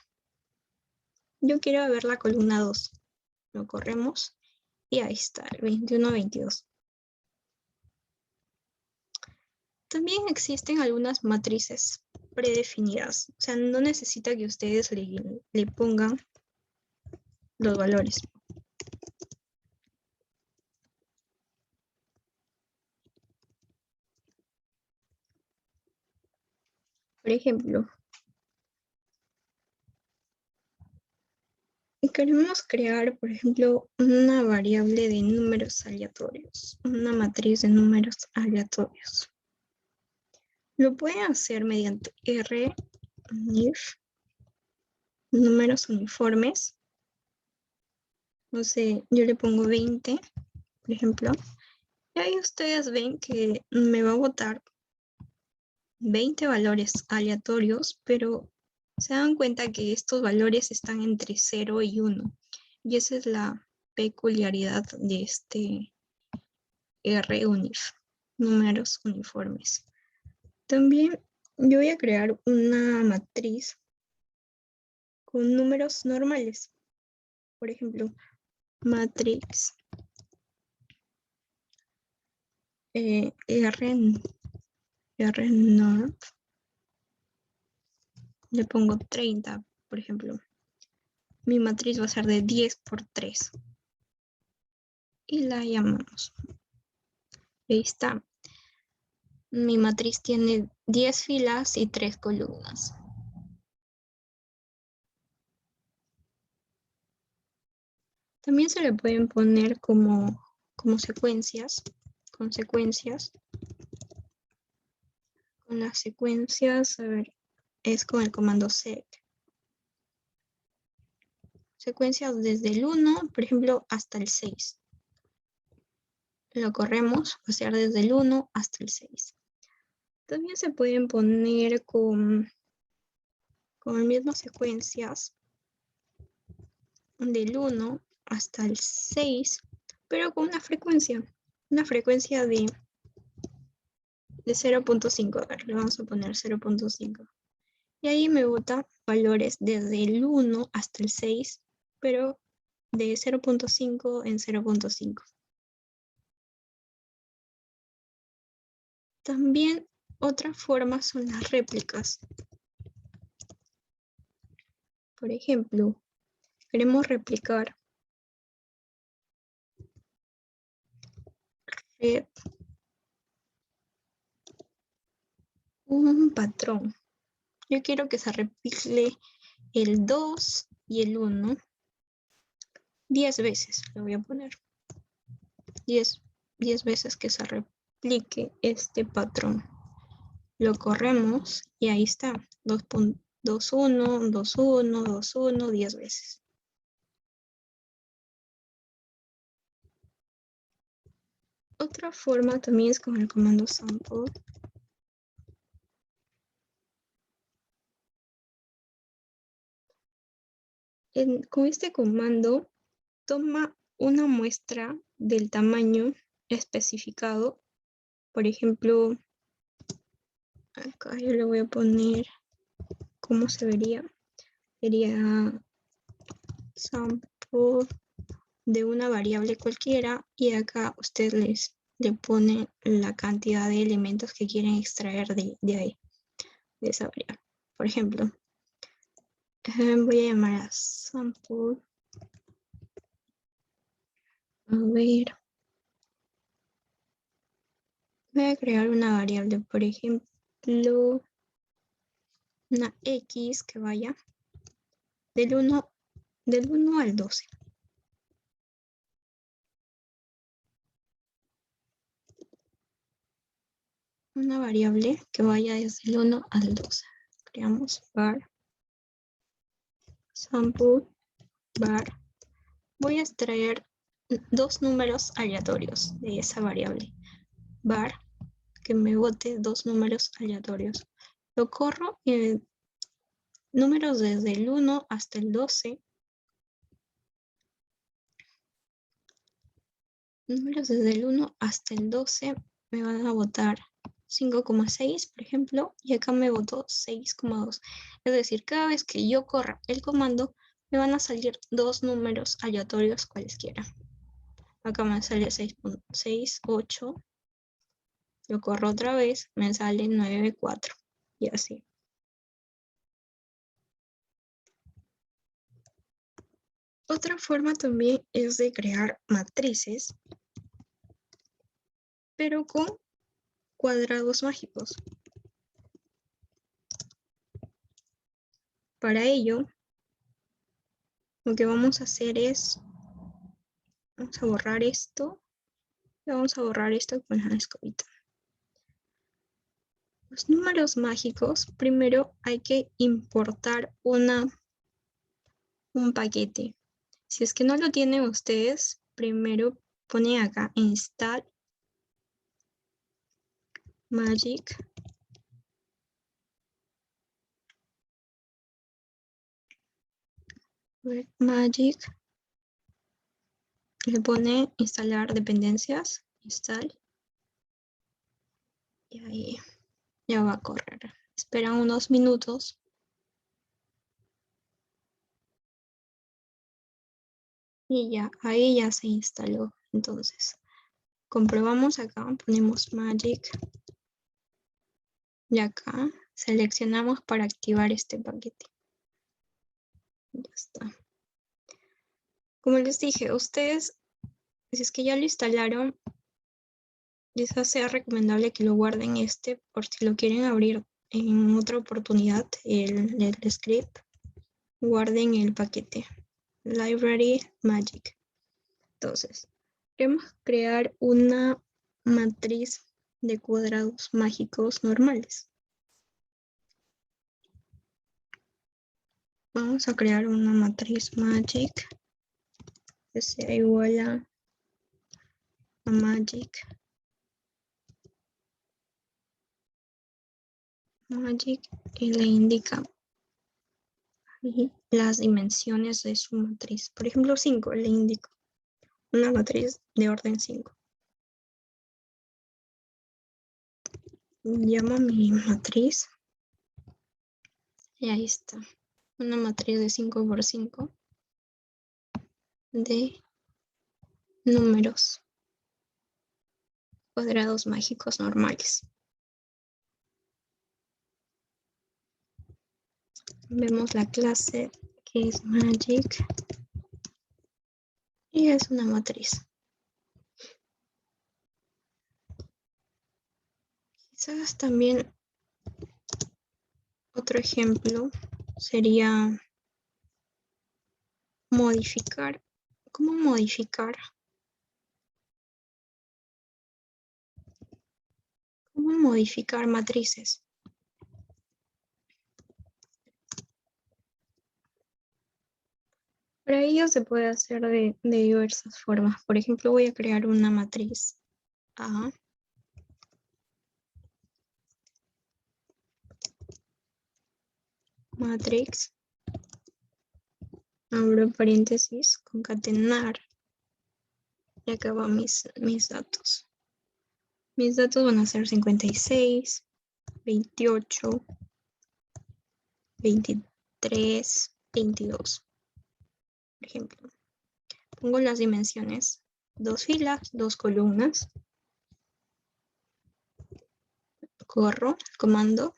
Yo quiero ver la columna 2. Lo corremos y ahí está, el 21, 22. También existen algunas matrices predefinidas. O sea, no necesita que ustedes le pongan los valores. Por ejemplo, queremos crear, por ejemplo, una variable de números aleatorios, una matriz de números aleatorios. Lo pueden hacer mediante runif, números uniformes. No sé, yo le pongo 20, por ejemplo. Y ahí ustedes ven que me va a botar 20 valores aleatorios, pero se dan cuenta que estos valores están entre 0 y 1. Y esa es la peculiaridad de este runif, números uniformes. También yo voy a crear una matriz con números normales. Por ejemplo, matrix rnorm, le pongo 30, por ejemplo. Mi matriz va a ser de 10 por 3. Y la llamamos. Ahí está. Mi matriz tiene 10 filas y 3 columnas. También se le pueden poner como secuencias, con secuencias. Con las secuencias, a ver, es con el comando sec. Secuencias desde el 1, por ejemplo, hasta el 6. Lo corremos, o sea, desde el 1 hasta el 6. También se pueden poner con con mismas secuencias del 1 hasta el 6, pero con una frecuencia de 0.5. A ver, le vamos a poner 0.5. Y ahí me bota valores desde el 1 hasta el 6, pero de 0.5 en 0.5. También otra forma son las réplicas. Por ejemplo, queremos replicar un patrón. Yo quiero que se replique el 2 y el 1 10 veces. Lo voy a poner 10 veces que se replique este patrón. Lo corremos y ahí está. 2.1, 2.1, 2.1, 10 veces. Otra forma también es con el comando sample. Con este comando toma una muestra del tamaño especificado. Por ejemplo, acá yo le voy a poner cómo se vería. Sería sample de una variable cualquiera y acá usted le pone la cantidad de elementos que quieren extraer de ahí, de esa variable. Por ejemplo, voy a llamar a sample. A ver. Voy a crear una variable, por ejemplo, una X que vaya del 1 al 12. Una variable que vaya desde el 1 al 12. Creamos var sample var. Voy a extraer dos números aleatorios de esa variable. Var, que me bote dos números aleatorios. Lo corro y números desde el 1 hasta el 12. Números desde el 1 hasta el 12 me van a botar 5,6, por ejemplo, y acá me botó 6,2. Es decir, cada vez que yo corra el comando, me van a salir dos números aleatorios cualesquiera. Acá me sale 6.68. Lo corro otra vez, me sale 9,4. Y así. Otra forma también es de crear matrices, pero con cuadrados mágicos. Para ello, lo que vamos a hacer es, vamos a borrar esto, y vamos a borrar esto con la escobita. Los números mágicos, primero hay que importar un paquete. Si es que no lo tienen ustedes, primero ponen acá install magic le pone instalar dependencias, install, y ahí ya va a correr. Esperan unos minutos. Y ya, ahí ya se instaló. Entonces, comprobamos acá, ponemos magic. Y acá seleccionamos para activar este paquete. Ya está. Como les dije, ustedes, si es que ya lo instalaron, quizás sea recomendable que lo guarden por si lo quieren abrir en otra oportunidad, el script, guarden el paquete library magic. Entonces, queremos crear una matriz de cuadrados mágicos normales. Vamos a crear una matriz magic que sea igual a magic y le indica y las dimensiones de su matriz. Por ejemplo, 5, le indico una matriz de orden 5. Llamo a mi matriz y ahí está. Una matriz de 5 por 5 de números cuadrados mágicos normales. Vemos la clase que es Magic y es una matriz. Quizás también otro ejemplo sería modificar. ¿Cómo modificar? ¿Cómo modificar matrices? Para ello se puede hacer de diversas formas. Por ejemplo, voy a crear una matriz A. Matrix. Abro paréntesis, concatenar. Y acá van mis datos. Mis datos van a ser 56, 28, 23, 22. Por ejemplo, pongo las dimensiones, 2 filas, 2 columnas. Corro el comando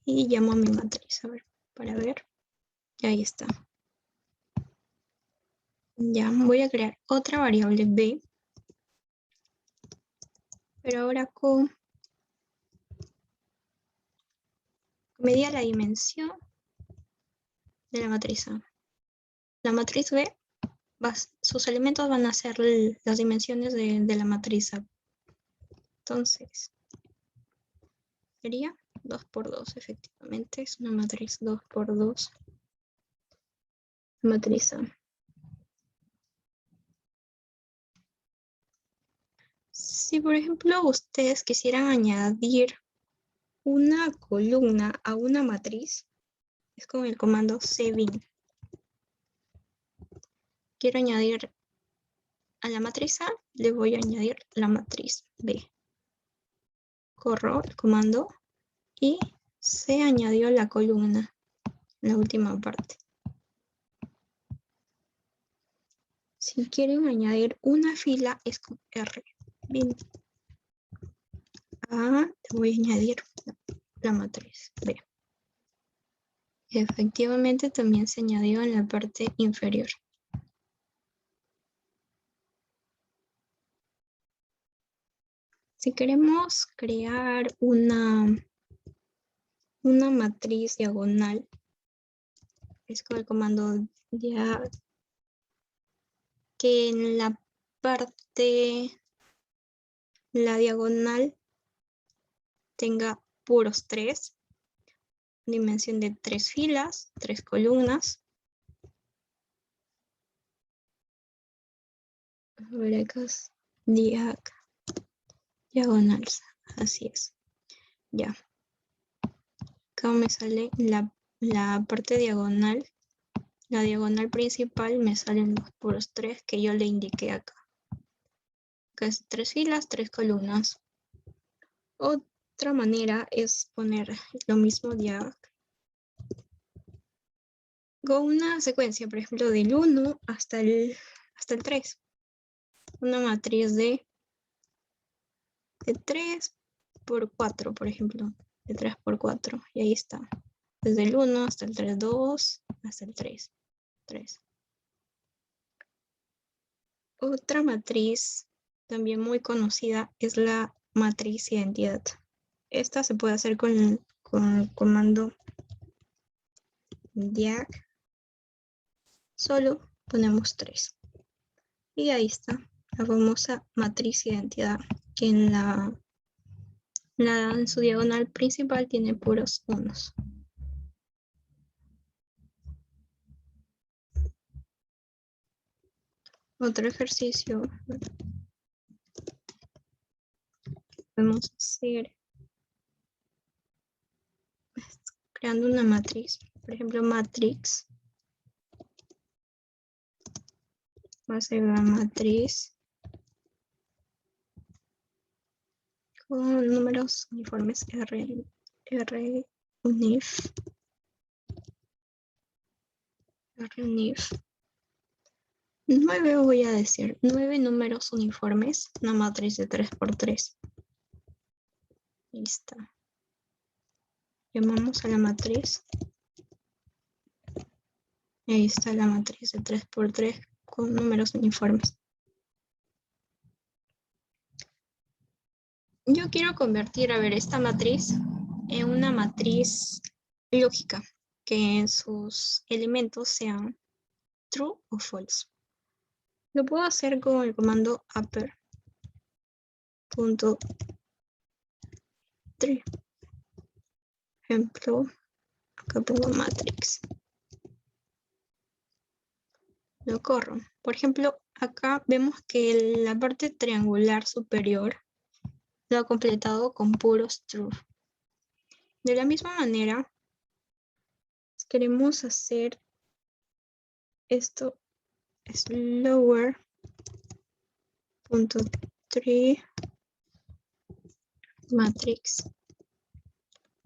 y llamo a mi matriz, a ver, para ver. Y ahí está. Ya, voy a crear otra variable b, pero ahora con medida la dimensión de la matriz A. La matriz B, sus elementos van a ser las dimensiones de la matriz A. Entonces, sería 2 por 2, efectivamente, es una matriz 2 por 2, matriz A. Si, por ejemplo, ustedes quisieran añadir una columna a una matriz, es con el comando cbin. Quiero añadir a la matriz A, le voy a añadir la matriz B. Corro el comando y se añadió la columna, la última parte. Si quieren añadir una fila es con R. Bien. A, le voy a añadir la matriz B. Efectivamente también se añadió en la parte inferior. Si queremos crear una matriz diagonal, es con el comando diag, que en la parte, la diagonal, tenga puros 3, dimensión de 3 filas, 3 columnas. A ver acá, diagonales, así es. Ya. Acá me sale la parte diagonal. La diagonal principal me salen los puros 3 que yo le indiqué acá. Acá es 3 filas, 3 columnas. Otra manera es poner lo mismo diag con una secuencia, por ejemplo, del 1 hasta el 3. Una matriz de 3 por 4, por ejemplo. De 3 por 4. Y ahí está. Desde el 1 hasta el 3, 2, hasta el 3. 3. Otra matriz también muy conocida es la matriz identidad. Esta se puede hacer con el comando diag. Solo ponemos 3. Y ahí está la famosa matriz identidad, que en su diagonal principal tiene puros unos. Otro ejercicio que podemos hacer es creando una matriz. Por ejemplo, matrix va a ser la matriz con números uniformes unif. 9 voy a decir, 9 números uniformes, una matriz de 3×3. Ahí está. Llamamos a la matriz. Ahí está la matriz de 3×3 con números uniformes. Yo quiero convertir, a ver, esta matriz en una matriz lógica, que en sus elementos sean true o false. Lo puedo hacer con el comando upper.tree. Ejemplo, acá pongo matrix. Lo corro. Por ejemplo, acá vemos que la parte triangular superior lo ha completado con puros true. De la misma manera, queremos hacer esto es lower.tree matrix.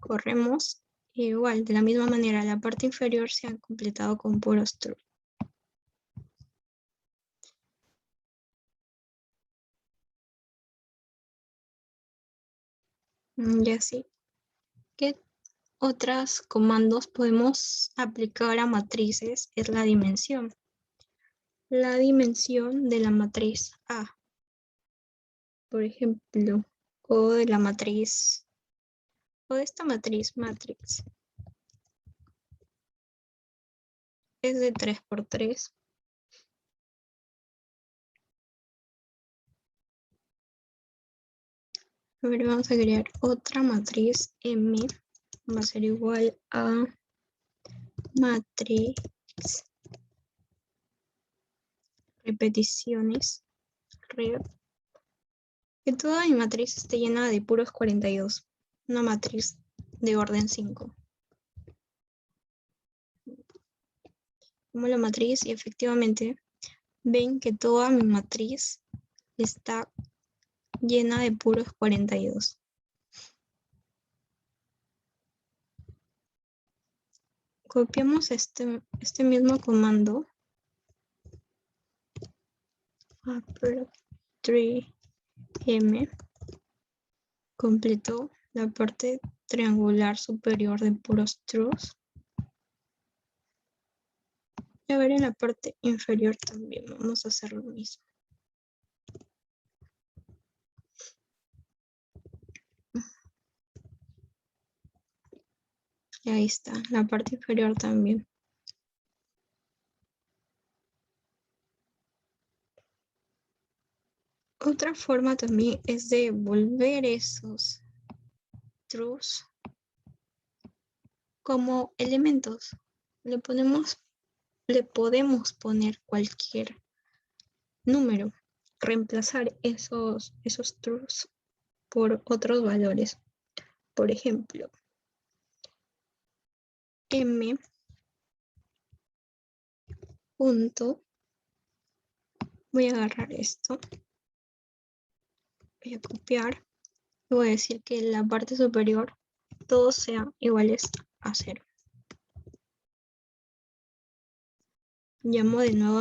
Corremos. Igual, de la misma manera, la parte inferior se ha completado con puros true. Y así. ¿Qué otros comandos podemos aplicar a matrices? Es la dimensión. La dimensión de la matriz A, por ejemplo, o de la matriz, o de esta matriz matrix, es de 3×3. A ver, vamos a crear otra matriz M, va a ser igual a matrix repeticiones, que toda mi matriz esté llena de puros 42, una matriz de orden 5. Como la matriz y efectivamente ven que toda mi matriz está llena de puros 42. Copiamos este mismo comando. upper3m completó la parte triangular superior de puros trues. Y a ver, en la parte inferior también vamos a hacer lo mismo. Y ahí está, la parte inferior también. Otra forma también es de volver esos trues como elementos. Le podemos poner cualquier número, reemplazar esos trues por otros valores. Por ejemplo, m punto, voy a agarrar esto, voy a copiar y voy a decir que en la parte superior todos sean iguales a 0. Llamo de nuevo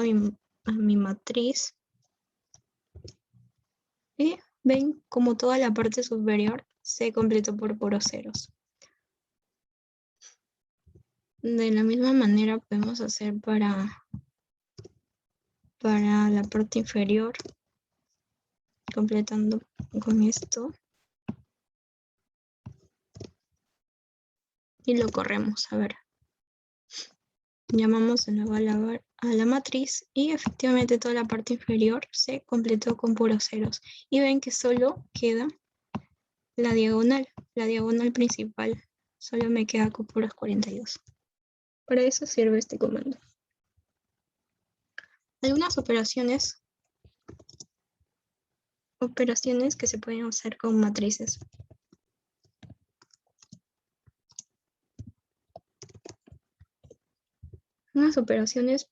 a mi matriz y ven como toda la parte superior se completó por puros ceros. De la misma manera podemos hacer para la parte inferior, completando con esto. Y lo corremos, a ver. Llamamos de nuevo a la matriz y efectivamente toda la parte inferior se completó con puros ceros. Y ven que solo queda la diagonal principal. Solo me queda con puros 42. Para eso sirve este comando. Algunas operaciones que se pueden hacer con matrices. Unas operaciones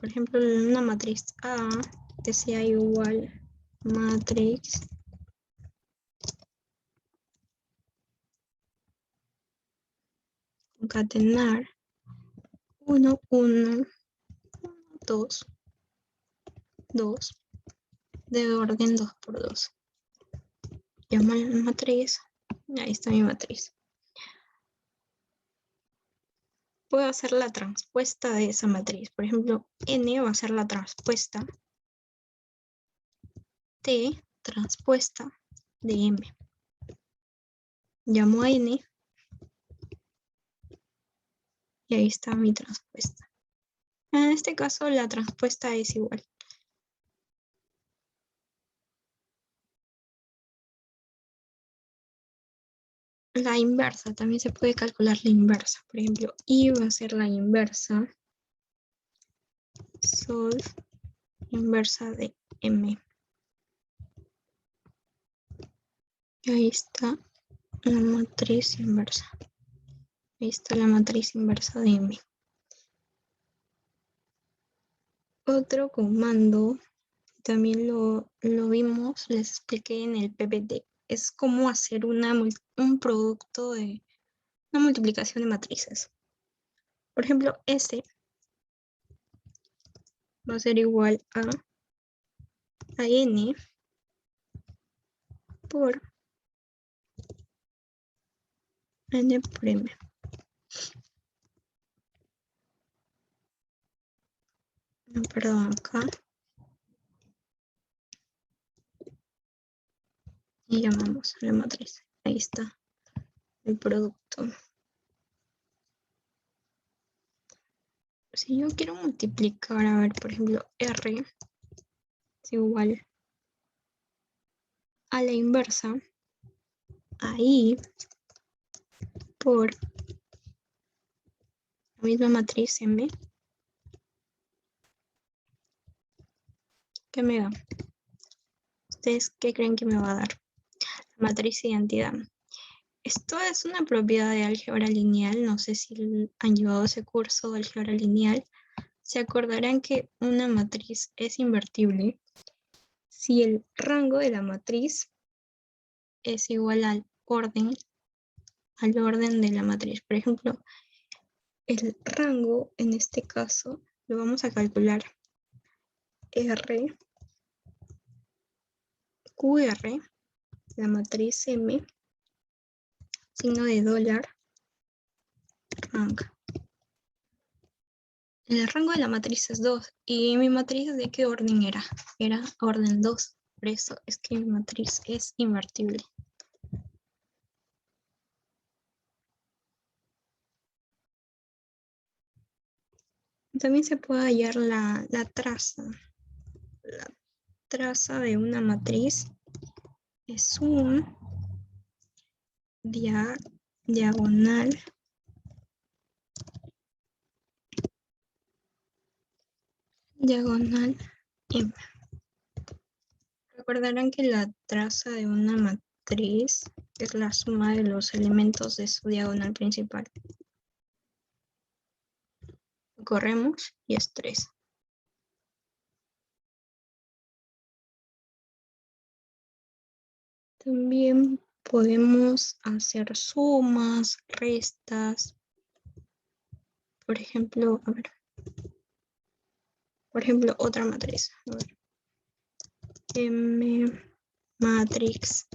por ejemplo, una matriz A que sea igual matrix concatenar 1, 1, 2, 2 de orden 2 por 2. Llamo la matriz. Ahí está mi matriz. Puedo hacer la transpuesta de esa matriz. Por ejemplo, N va a ser la transpuesta T transpuesta de M. Llamo a N y ahí está mi transpuesta. En este caso la transpuesta es igual. La inversa, también se puede calcular la inversa. Por ejemplo, I va a ser la inversa. Solve inversa de M. Y ahí está la matriz inversa. Ahí está la matriz inversa de M. Otro comando, también lo vimos, les expliqué en el PPT, es cómo hacer un producto de una multiplicación de matrices. Por ejemplo, S va a ser igual a N por N por M. No, perdón, acá. Y llamamos a la matriz. Ahí está el producto. Si yo quiero multiplicar, a ver, por ejemplo, R es igual a la inversa, ahí, por la misma matriz M, ¿qué me da? ¿Ustedes qué creen que me va a dar? La matriz de identidad. Esto es una propiedad de álgebra lineal, no sé si han llevado ese curso de álgebra lineal. Se acordarán que una matriz es invertible si el rango de la matriz es igual al orden de la matriz. Por ejemplo, el rango en este caso lo vamos a calcular R, QR, la matriz M, signo de dólar, rank. El rango de la matriz es 2 y mi matriz ¿de qué orden era? Era orden 2, por eso es que mi matriz es invertible. También se puede hallar la traza. La traza de una matriz es un diagonal M. Recordarán que la traza de una matriz es la suma de los elementos de su diagonal principal. Corremos y es 3. También podemos hacer sumas, restas. Por ejemplo, a ver. Por ejemplo, otra matriz. A ver. M matrix.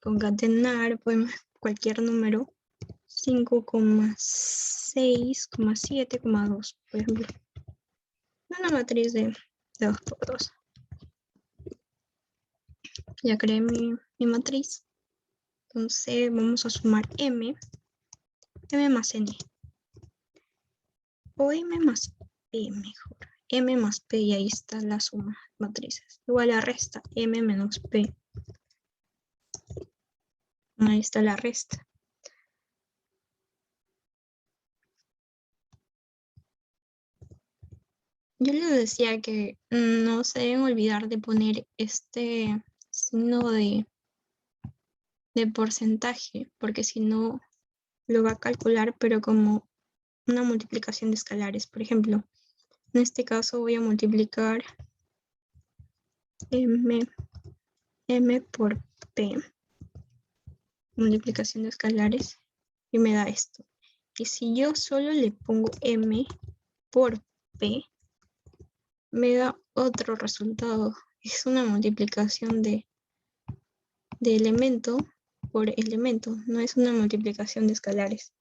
Concatenar, podemos cualquier número. 5,6,7,2, por ejemplo. Una matriz de 2 por 2. Ya creé mi matriz. Entonces vamos a sumar M más N. O M más P mejor. M más P y ahí está la suma de matrices. Igual a resta M menos P. Ahí está la resta. Yo les decía que no se deben olvidar de poner este signo de porcentaje, porque si no lo va a calcular, pero como una multiplicación de escalares. Por ejemplo, en este caso voy a multiplicar m por p, multiplicación de escalares, y me da esto. Y si yo solo le pongo m por p, me da otro resultado. Es una multiplicación de elemento por elemento, no es una multiplicación de escalares.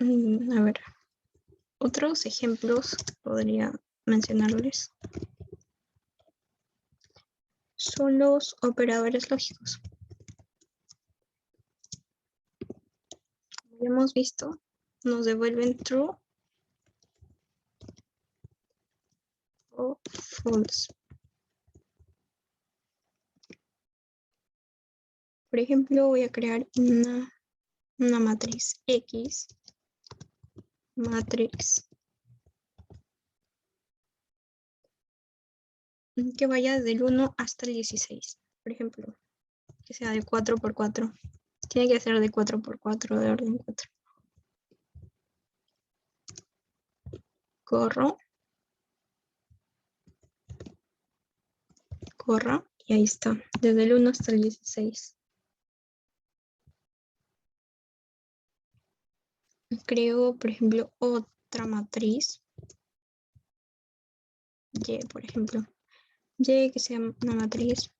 A ver, otros ejemplos podría mencionarles son los operadores lógicos. Como hemos visto, nos devuelven true o false. Por ejemplo, voy a crear una matriz X, matriz que vaya del 1 hasta el 16. Por ejemplo, que sea de 4 por 4. Tiene que ser de 4 por 4, de orden 4. Corro, y ahí está, desde el 1 hasta el 16. Creo, por ejemplo, otra matriz, Y, por ejemplo, Y que sea una matriz,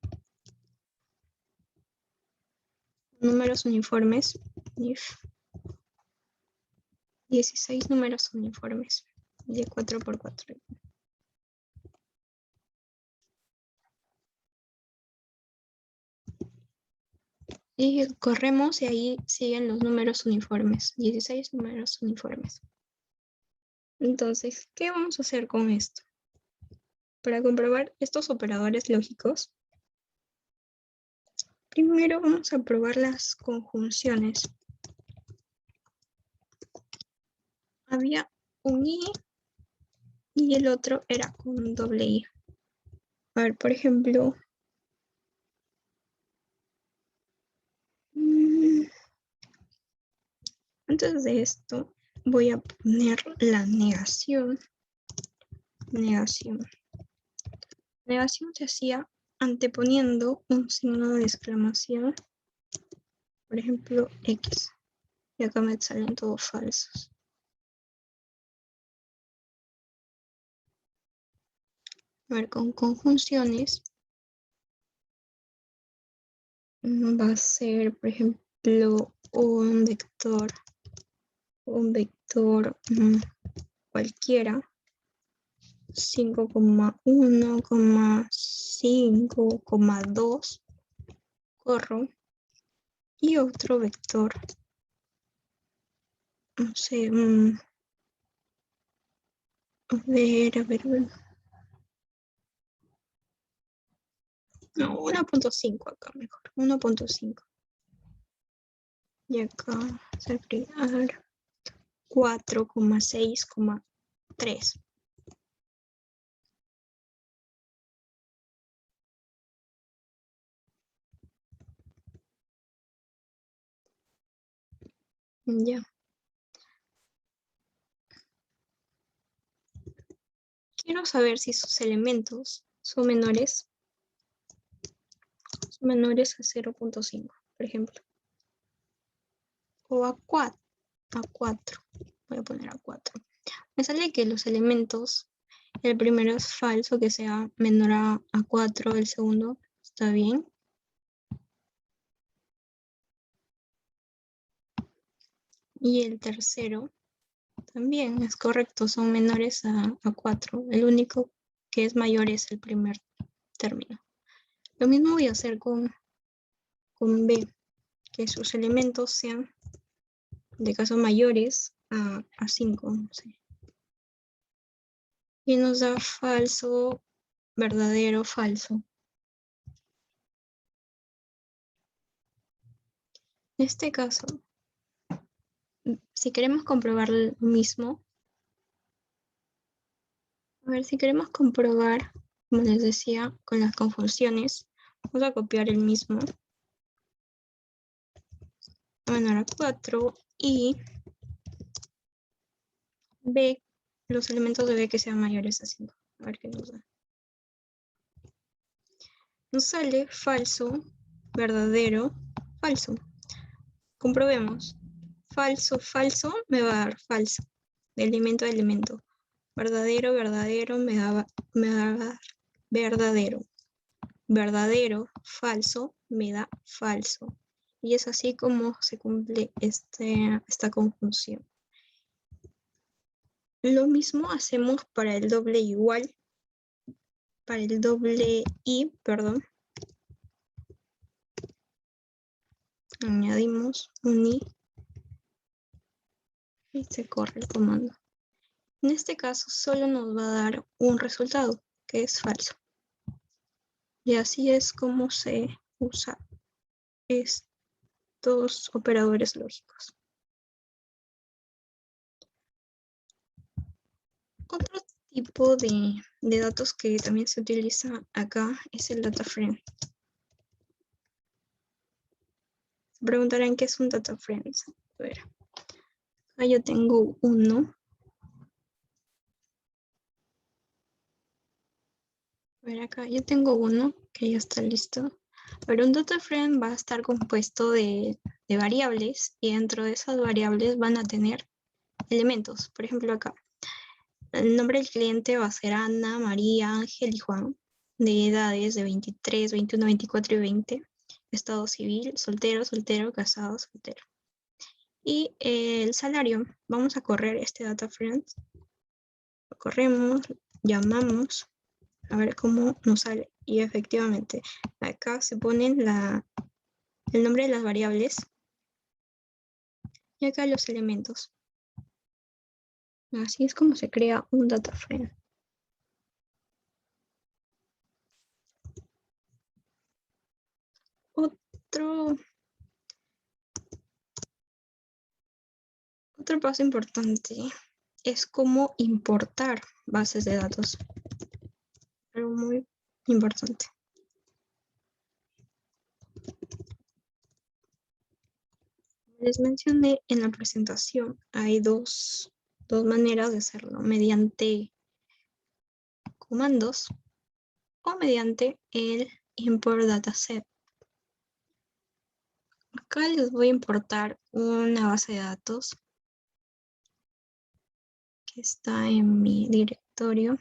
números uniformes, if 16 números uniformes, de 4 por 4. Y corremos y ahí siguen los números uniformes, 16 números uniformes. Entonces, ¿qué vamos a hacer con esto? Para comprobar estos operadores lógicos, primero vamos a probar las conjunciones. Había un I y el otro era con doble I. A ver, por ejemplo, antes de esto voy a poner la negación. Negación se hacía anteponiendo un signo de exclamación, por ejemplo, X. Y acá me salen todos falsos. A ver, con conjunciones va a ser, por ejemplo, un vector cualquiera, 5,1, 5,2, corro, y otro vector, no sé, a ver. No, 1.5 acá mejor, 1.5. Y acá se agregar 4,6,3. Ya. Quiero saber si sus elementos son menores a 0.5, por ejemplo. O a 4. Voy a poner a 4. Me sale que los elementos, el primero es falso, que sea menor a 4, el segundo está bien. Y el tercero también es correcto, son menores a 4. El único que es mayor es el primer término. Lo mismo voy a hacer con B, que sus elementos sean de caso mayores a 5. No sé. Y nos da falso, verdadero, falso. En este caso, si queremos comprobar lo mismo, a ver, si queremos comprobar, como les decía, con las conjunciones, vamos a copiar el mismo. menor a 4 y B, los elementos de B que sean mayores a 5. A ver qué nos da. Nos sale falso, verdadero, falso. Comprobemos. Falso, falso, me va a dar falso. De elemento a elemento. Verdadero, verdadero, me va a dar verdadero. Verdadero, falso, me da falso. Y es así como se cumple esta conjunción. Lo mismo hacemos para el doble igual. Para el doble y, perdón. Añadimos un i y se corre el comando. En este caso solo nos va a dar un resultado, que es falso. Y así es como se usa estos operadores lógicos. Otro tipo de datos que también se utiliza acá es el data frame. Se preguntarán qué es un data frame. A ver, acá yo tengo uno. A ver, acá yo tengo uno que ya está listo. Pero un data frame va a estar compuesto de variables y dentro de esas variables van a tener elementos. Por ejemplo, acá el nombre del cliente va a ser Ana, María, Ángel y Juan, de edades de 23, 21, 24 y 20. Estado civil, soltero, soltero, casado, soltero. Y el salario, vamos a correr este data frame. Lo corremos, llamamos, a ver cómo nos sale. Y efectivamente, acá se ponen el nombre de las variables y acá los elementos. Así es como se crea un data frame. Otro paso importante es cómo importar bases de datos. Algo muy importante. Les mencioné en la presentación, hay dos maneras de hacerlo, mediante comandos o mediante el import dataset. Acá les voy a importar una base de datos que está en mi directorio.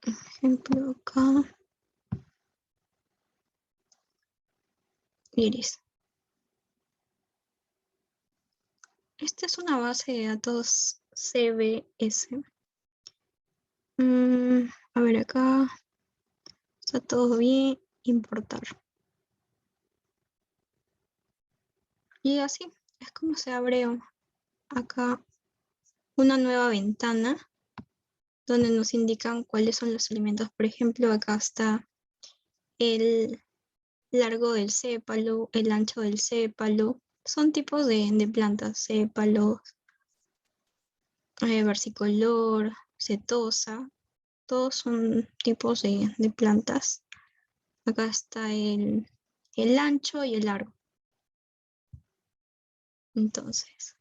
Por ejemplo, acá. Iris. Esta es una base de datos CBS. A ver, acá está todo bien. Importar. Y así es como se abre acá una nueva ventana donde nos indican cuáles son los elementos. Por ejemplo, acá está el largo del sépalo, el ancho del sépalo. Son tipos de plantas, sépalos, versicolor, setosa. Todos son tipos de plantas. Acá está el ancho y el largo. Entonces,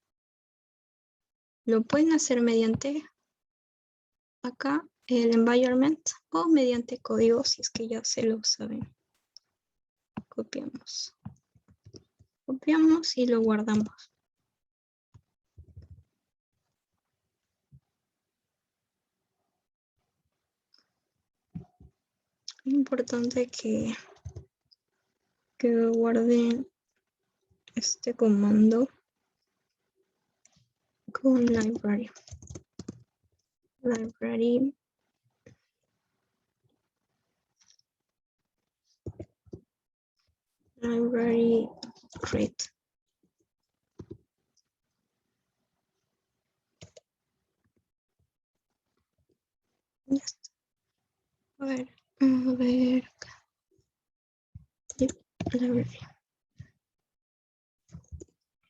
lo pueden hacer mediante acá el environment o mediante código si es que ya se lo saben. Copiamos. Copiamos y lo guardamos. Es importante que guarden este comando con library. Library. Library read. Ya está. A ver acá. Library.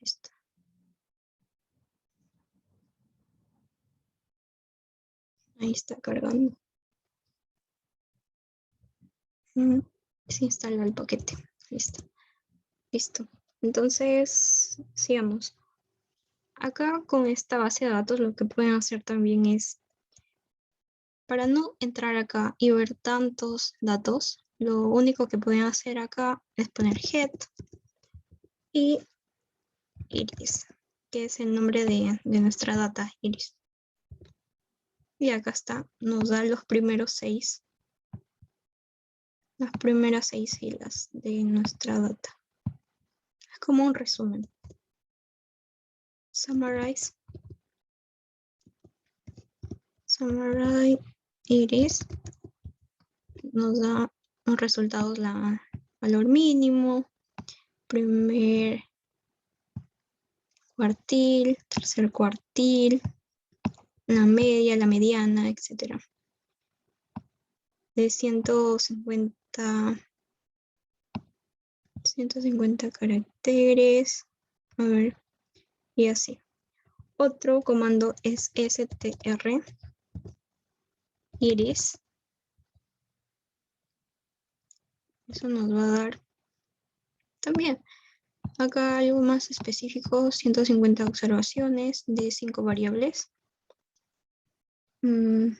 Está. Ahí está cargando. Se instala el paquete. listo. Listo. Entonces, sigamos. Acá con esta base de datos lo que pueden hacer también es, para no entrar acá y ver tantos datos, lo único que pueden hacer acá es poner get y iris, que es el nombre de nuestra data, iris. Y acá está, nos da los primeros 6, las primeras 6 filas de nuestra data. Es como un resumen. Summarize iris nos da un resultado, la valor mínimo, primer cuartil, tercer cuartil, la media, la mediana, etc. De 150 caracteres, a ver, y así. Otro comando es str iris. Eso nos va a dar también acá algo más específico, 150 observaciones de 5 variables. Por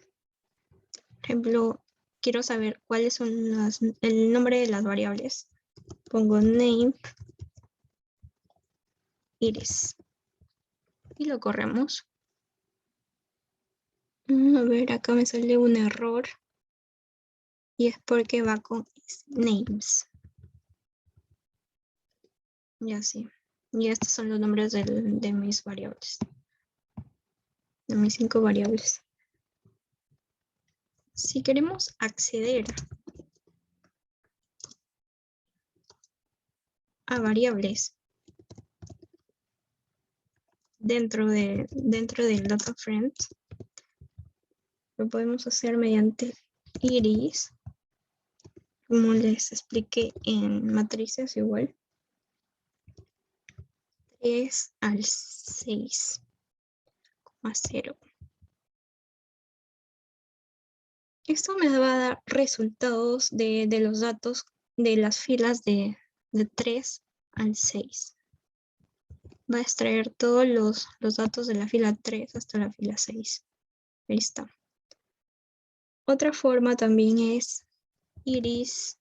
ejemplo, quiero saber cuáles son el nombre de las variables. Pongo name iris y lo corremos. A ver, acá me sale un error y es porque va con names. Y así. Y estos son los nombres de mis variables. De mis 5 variables. Si queremos acceder a variables dentro del data frame, lo podemos hacer mediante iris, como les expliqué en matrices igual. 3 al 6,0. Esto me va a dar resultados de los datos de las filas de 3 al 6. Va a extraer todos los datos de la fila 3 hasta la fila 6. Ahí está. Otra forma también es iris,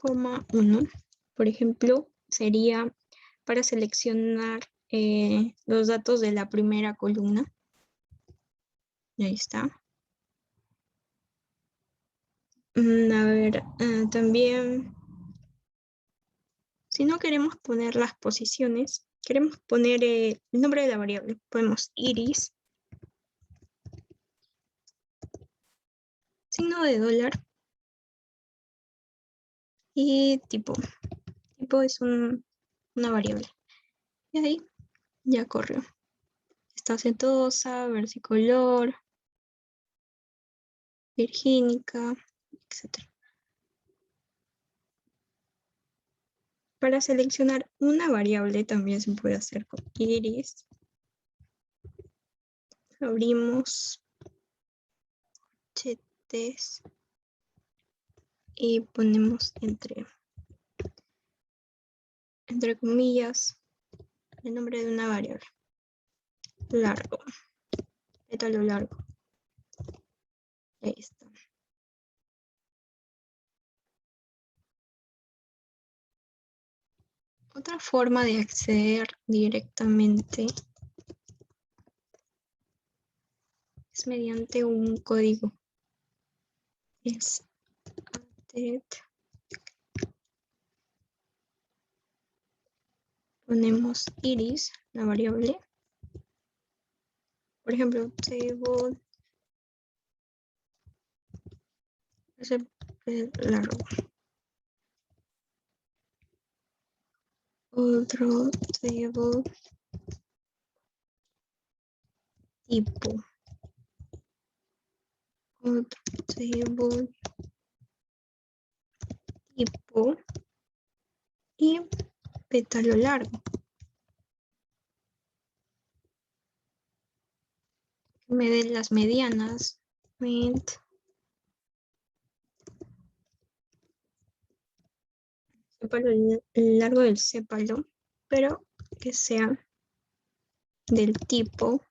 1. Por ejemplo, sería para seleccionar los datos de la primera columna. Ahí está. A ver, también, si no queremos poner las posiciones, queremos poner el nombre de la variable. Ponemos iris, signo de dólar y tipo. Tipo es una variable. Y ahí ya corrió. Está setosa, versicolor, virgínica, etc. Para seleccionar una variable también se puede hacer con iris. Abrimos chetes y ponemos entre comillas el nombre de una variable. Largo. Pétalo largo. Ahí está. Otra forma de acceder directamente es mediante un código. Es added. Ponemos iris, la variable. Por ejemplo, table es el largo. Otro table tipo. Otro table tipo y pétalo largo. Me den las medianas. Print largo del sépalo, pero que sea del tipo,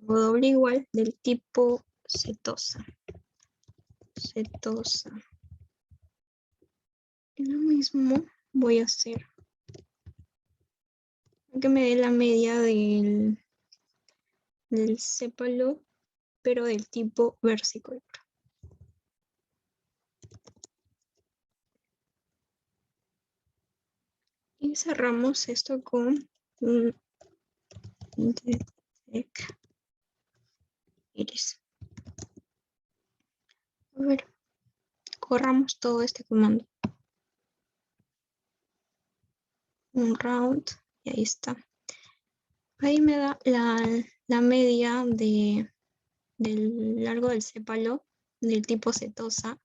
o doble igual, del tipo setosa. Lo mismo voy a hacer que me dé la media del sépalo, pero del tipo versicolor. Y cerramos esto con un iris. A ver, corramos todo este comando. Un round, y ahí está. Ahí me da la media del largo del sépalo del tipo setosa,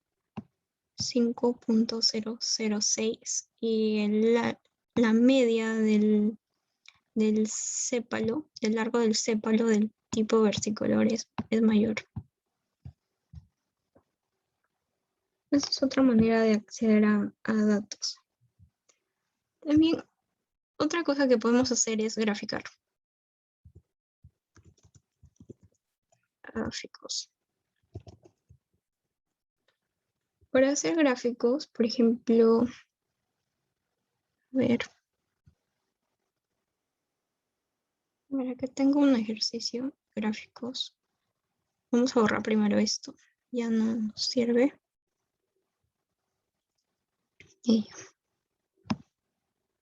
5.006, y la media del sépalo, del largo del sépalo del tipo versicolor es mayor. Esa es otra manera de acceder a datos. También otra cosa que podemos hacer es graficar. Gráficos. Para hacer gráficos, por ejemplo, a ver, acá tengo un ejercicio, gráficos. Vamos a borrar primero esto, ya no nos sirve. Y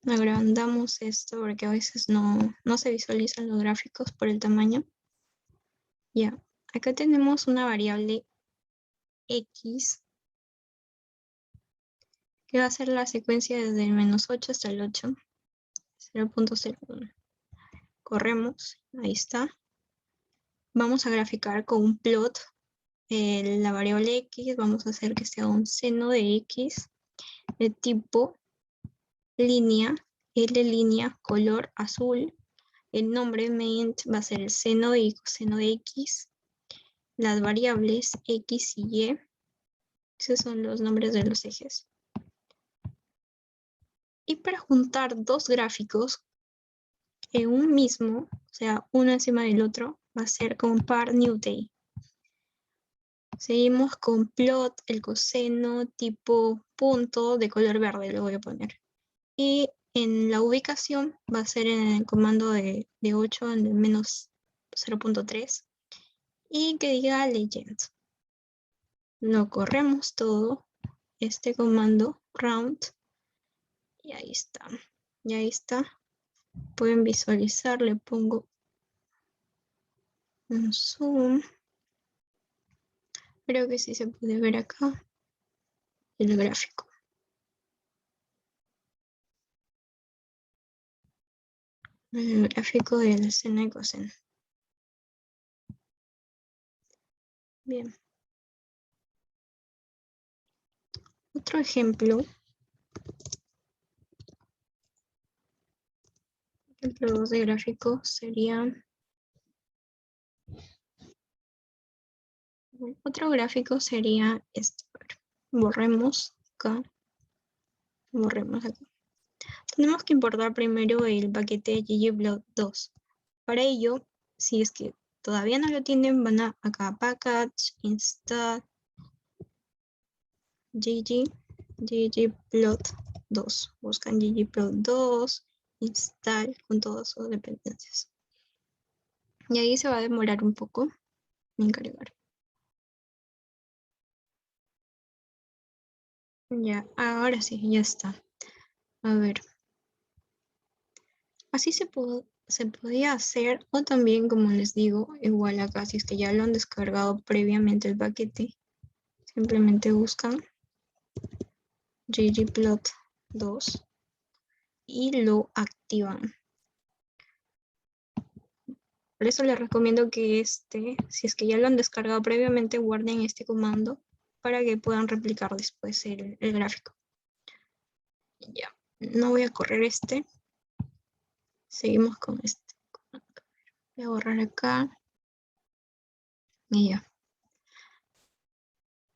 agrandamos esto porque a veces no se visualizan los gráficos por el tamaño. Ya, acá tenemos una variable X que va a ser la secuencia desde el -8 hasta el 8, 0.01. Corremos, ahí está. Vamos a graficar con un plot la variable X, vamos a hacer que sea un seno de X de tipo línea, L línea, color azul. El nombre main va a ser el seno y coseno de X. Las variables X y Y, esos son los nombres de los ejes. Y para juntar dos gráficos en un mismo, o sea, uno encima del otro, va a ser con par Newton. Seguimos con plot, el coseno tipo punto de color verde, lo voy a poner. Y en la ubicación va a ser en el comando de 8 en el -0.3 y que diga legend. Lo corremos todo, este comando round, y ahí está. Y ahí está. Pueden visualizar, le pongo un zoom. Creo que sí se puede ver acá el gráfico. El gráfico del seno y coseno. Bien. Otro ejemplo. Ejemplo 2 de gráfico sería... Otro gráfico sería este. Borremos acá. Borremos acá. Tenemos que importar primero el paquete ggplot2. Para ello, si es que todavía no lo tienen, van a acá package, install, ggplot2. Buscan ggplot2, install con todas sus dependencias. Y ahí se va a demorar un poco en cargar. Ya, ahora sí, ya está. A ver. Así se podía hacer, o también, como les digo, igual acá, si es que ya lo han descargado previamente el paquete, simplemente buscan ggplot2 y lo activan. Por eso les recomiendo que si es que ya lo han descargado previamente, guarden este comando para que puedan replicar después el gráfico. Ya, no voy a correr este. Seguimos con este. Voy a borrar acá. Y ya.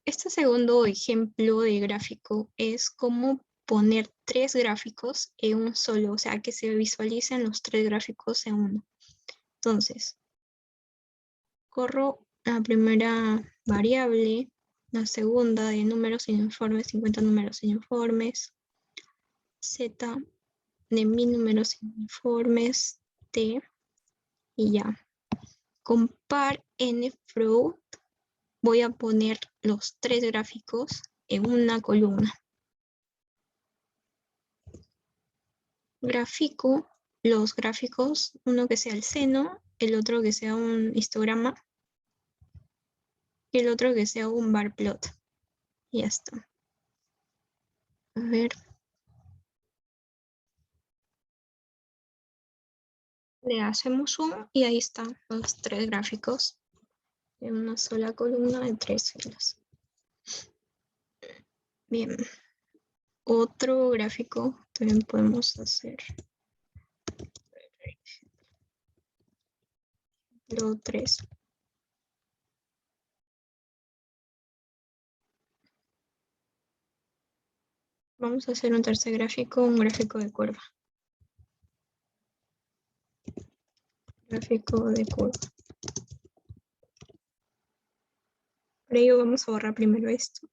Este segundo ejemplo de gráfico es cómo poner 3 gráficos en un solo, o sea, que se visualicen los 3 gráficos en uno. Entonces, corro la primera variable, la segunda de números sin informes, 50 números sin informes, Z de 1000 números sin informes, T, y ya. Compare nfloat, voy a poner los 3 gráficos en una columna. Gráfico, los gráficos, uno que sea el seno, el otro que sea un histograma, y el otro que sea un bar plot. Y ya está. A ver. Le hacemos zoom y ahí están los 3 gráficos en una sola columna de 3 filas. Bien. Otro gráfico también podemos hacer. Lo 3. Vamos a hacer un tercer gráfico, un gráfico de curva. Gráfico de curva. Para ello vamos a borrar primero esto.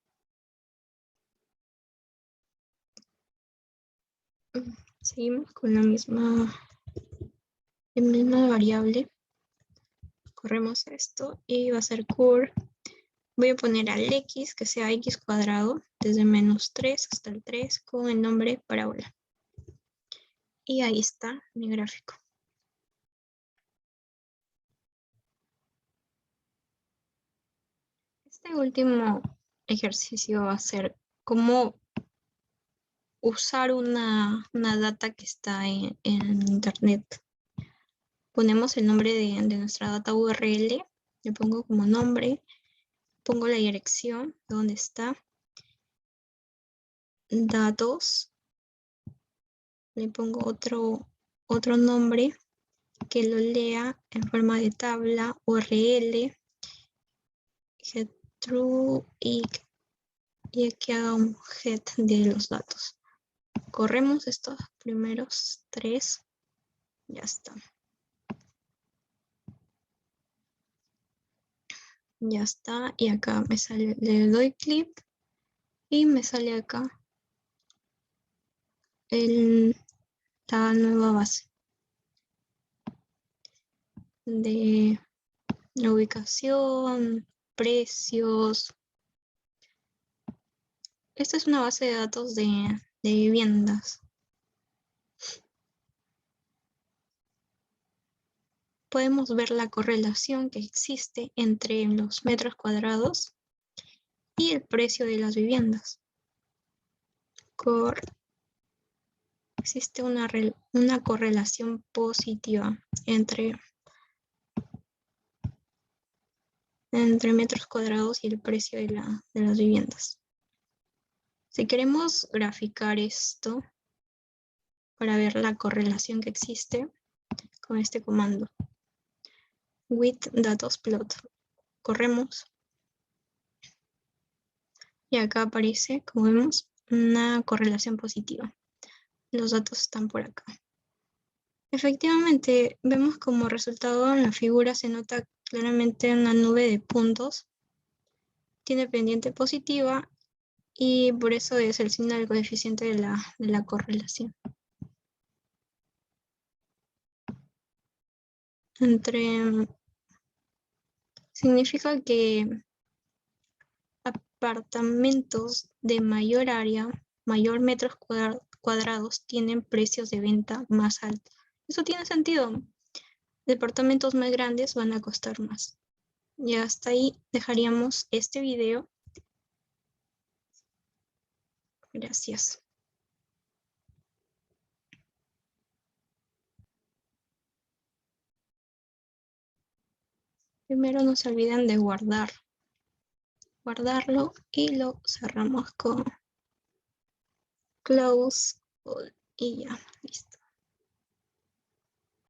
Seguimos con la misma variable. Corremos esto y va a ser curve. Voy a poner al x, que sea x cuadrado, desde -3 hasta el 3, con el nombre parábola. Y ahí está mi gráfico. Este último ejercicio va a ser cómo usar una data que está en internet. Ponemos el nombre de nuestra data URL, le pongo como nombre, pongo la dirección de donde está, datos, le pongo otro nombre que lo lea en forma de tabla, URL, getTrue y aquí haga un get de los datos. Corremos estos primeros 3, ya está. Ya está, y acá me sale, le doy clic y me sale acá la nueva base de la ubicación, precios. Esta es una base de datos de viviendas. Podemos ver la correlación que existe entre los metros cuadrados y el precio de las viviendas. Existe una correlación positiva entre metros cuadrados y el precio de las viviendas. Si queremos graficar esto para ver la correlación que existe con este comando, with datos plot, corremos y acá aparece, como vemos, una correlación positiva. Los datos están por acá. Efectivamente, vemos como resultado en la figura se nota claramente una nube de puntos. Tiene pendiente positiva y por eso es el signo del coeficiente de la correlación. Significa que apartamentos de mayor área, mayor metros cuadrados, tienen precios de venta más altos. Eso tiene sentido. Departamentos más grandes van a costar más. Y hasta ahí dejaríamos este video. Gracias. Primero no se olviden de guardarlo y lo cerramos con close y ya, listo.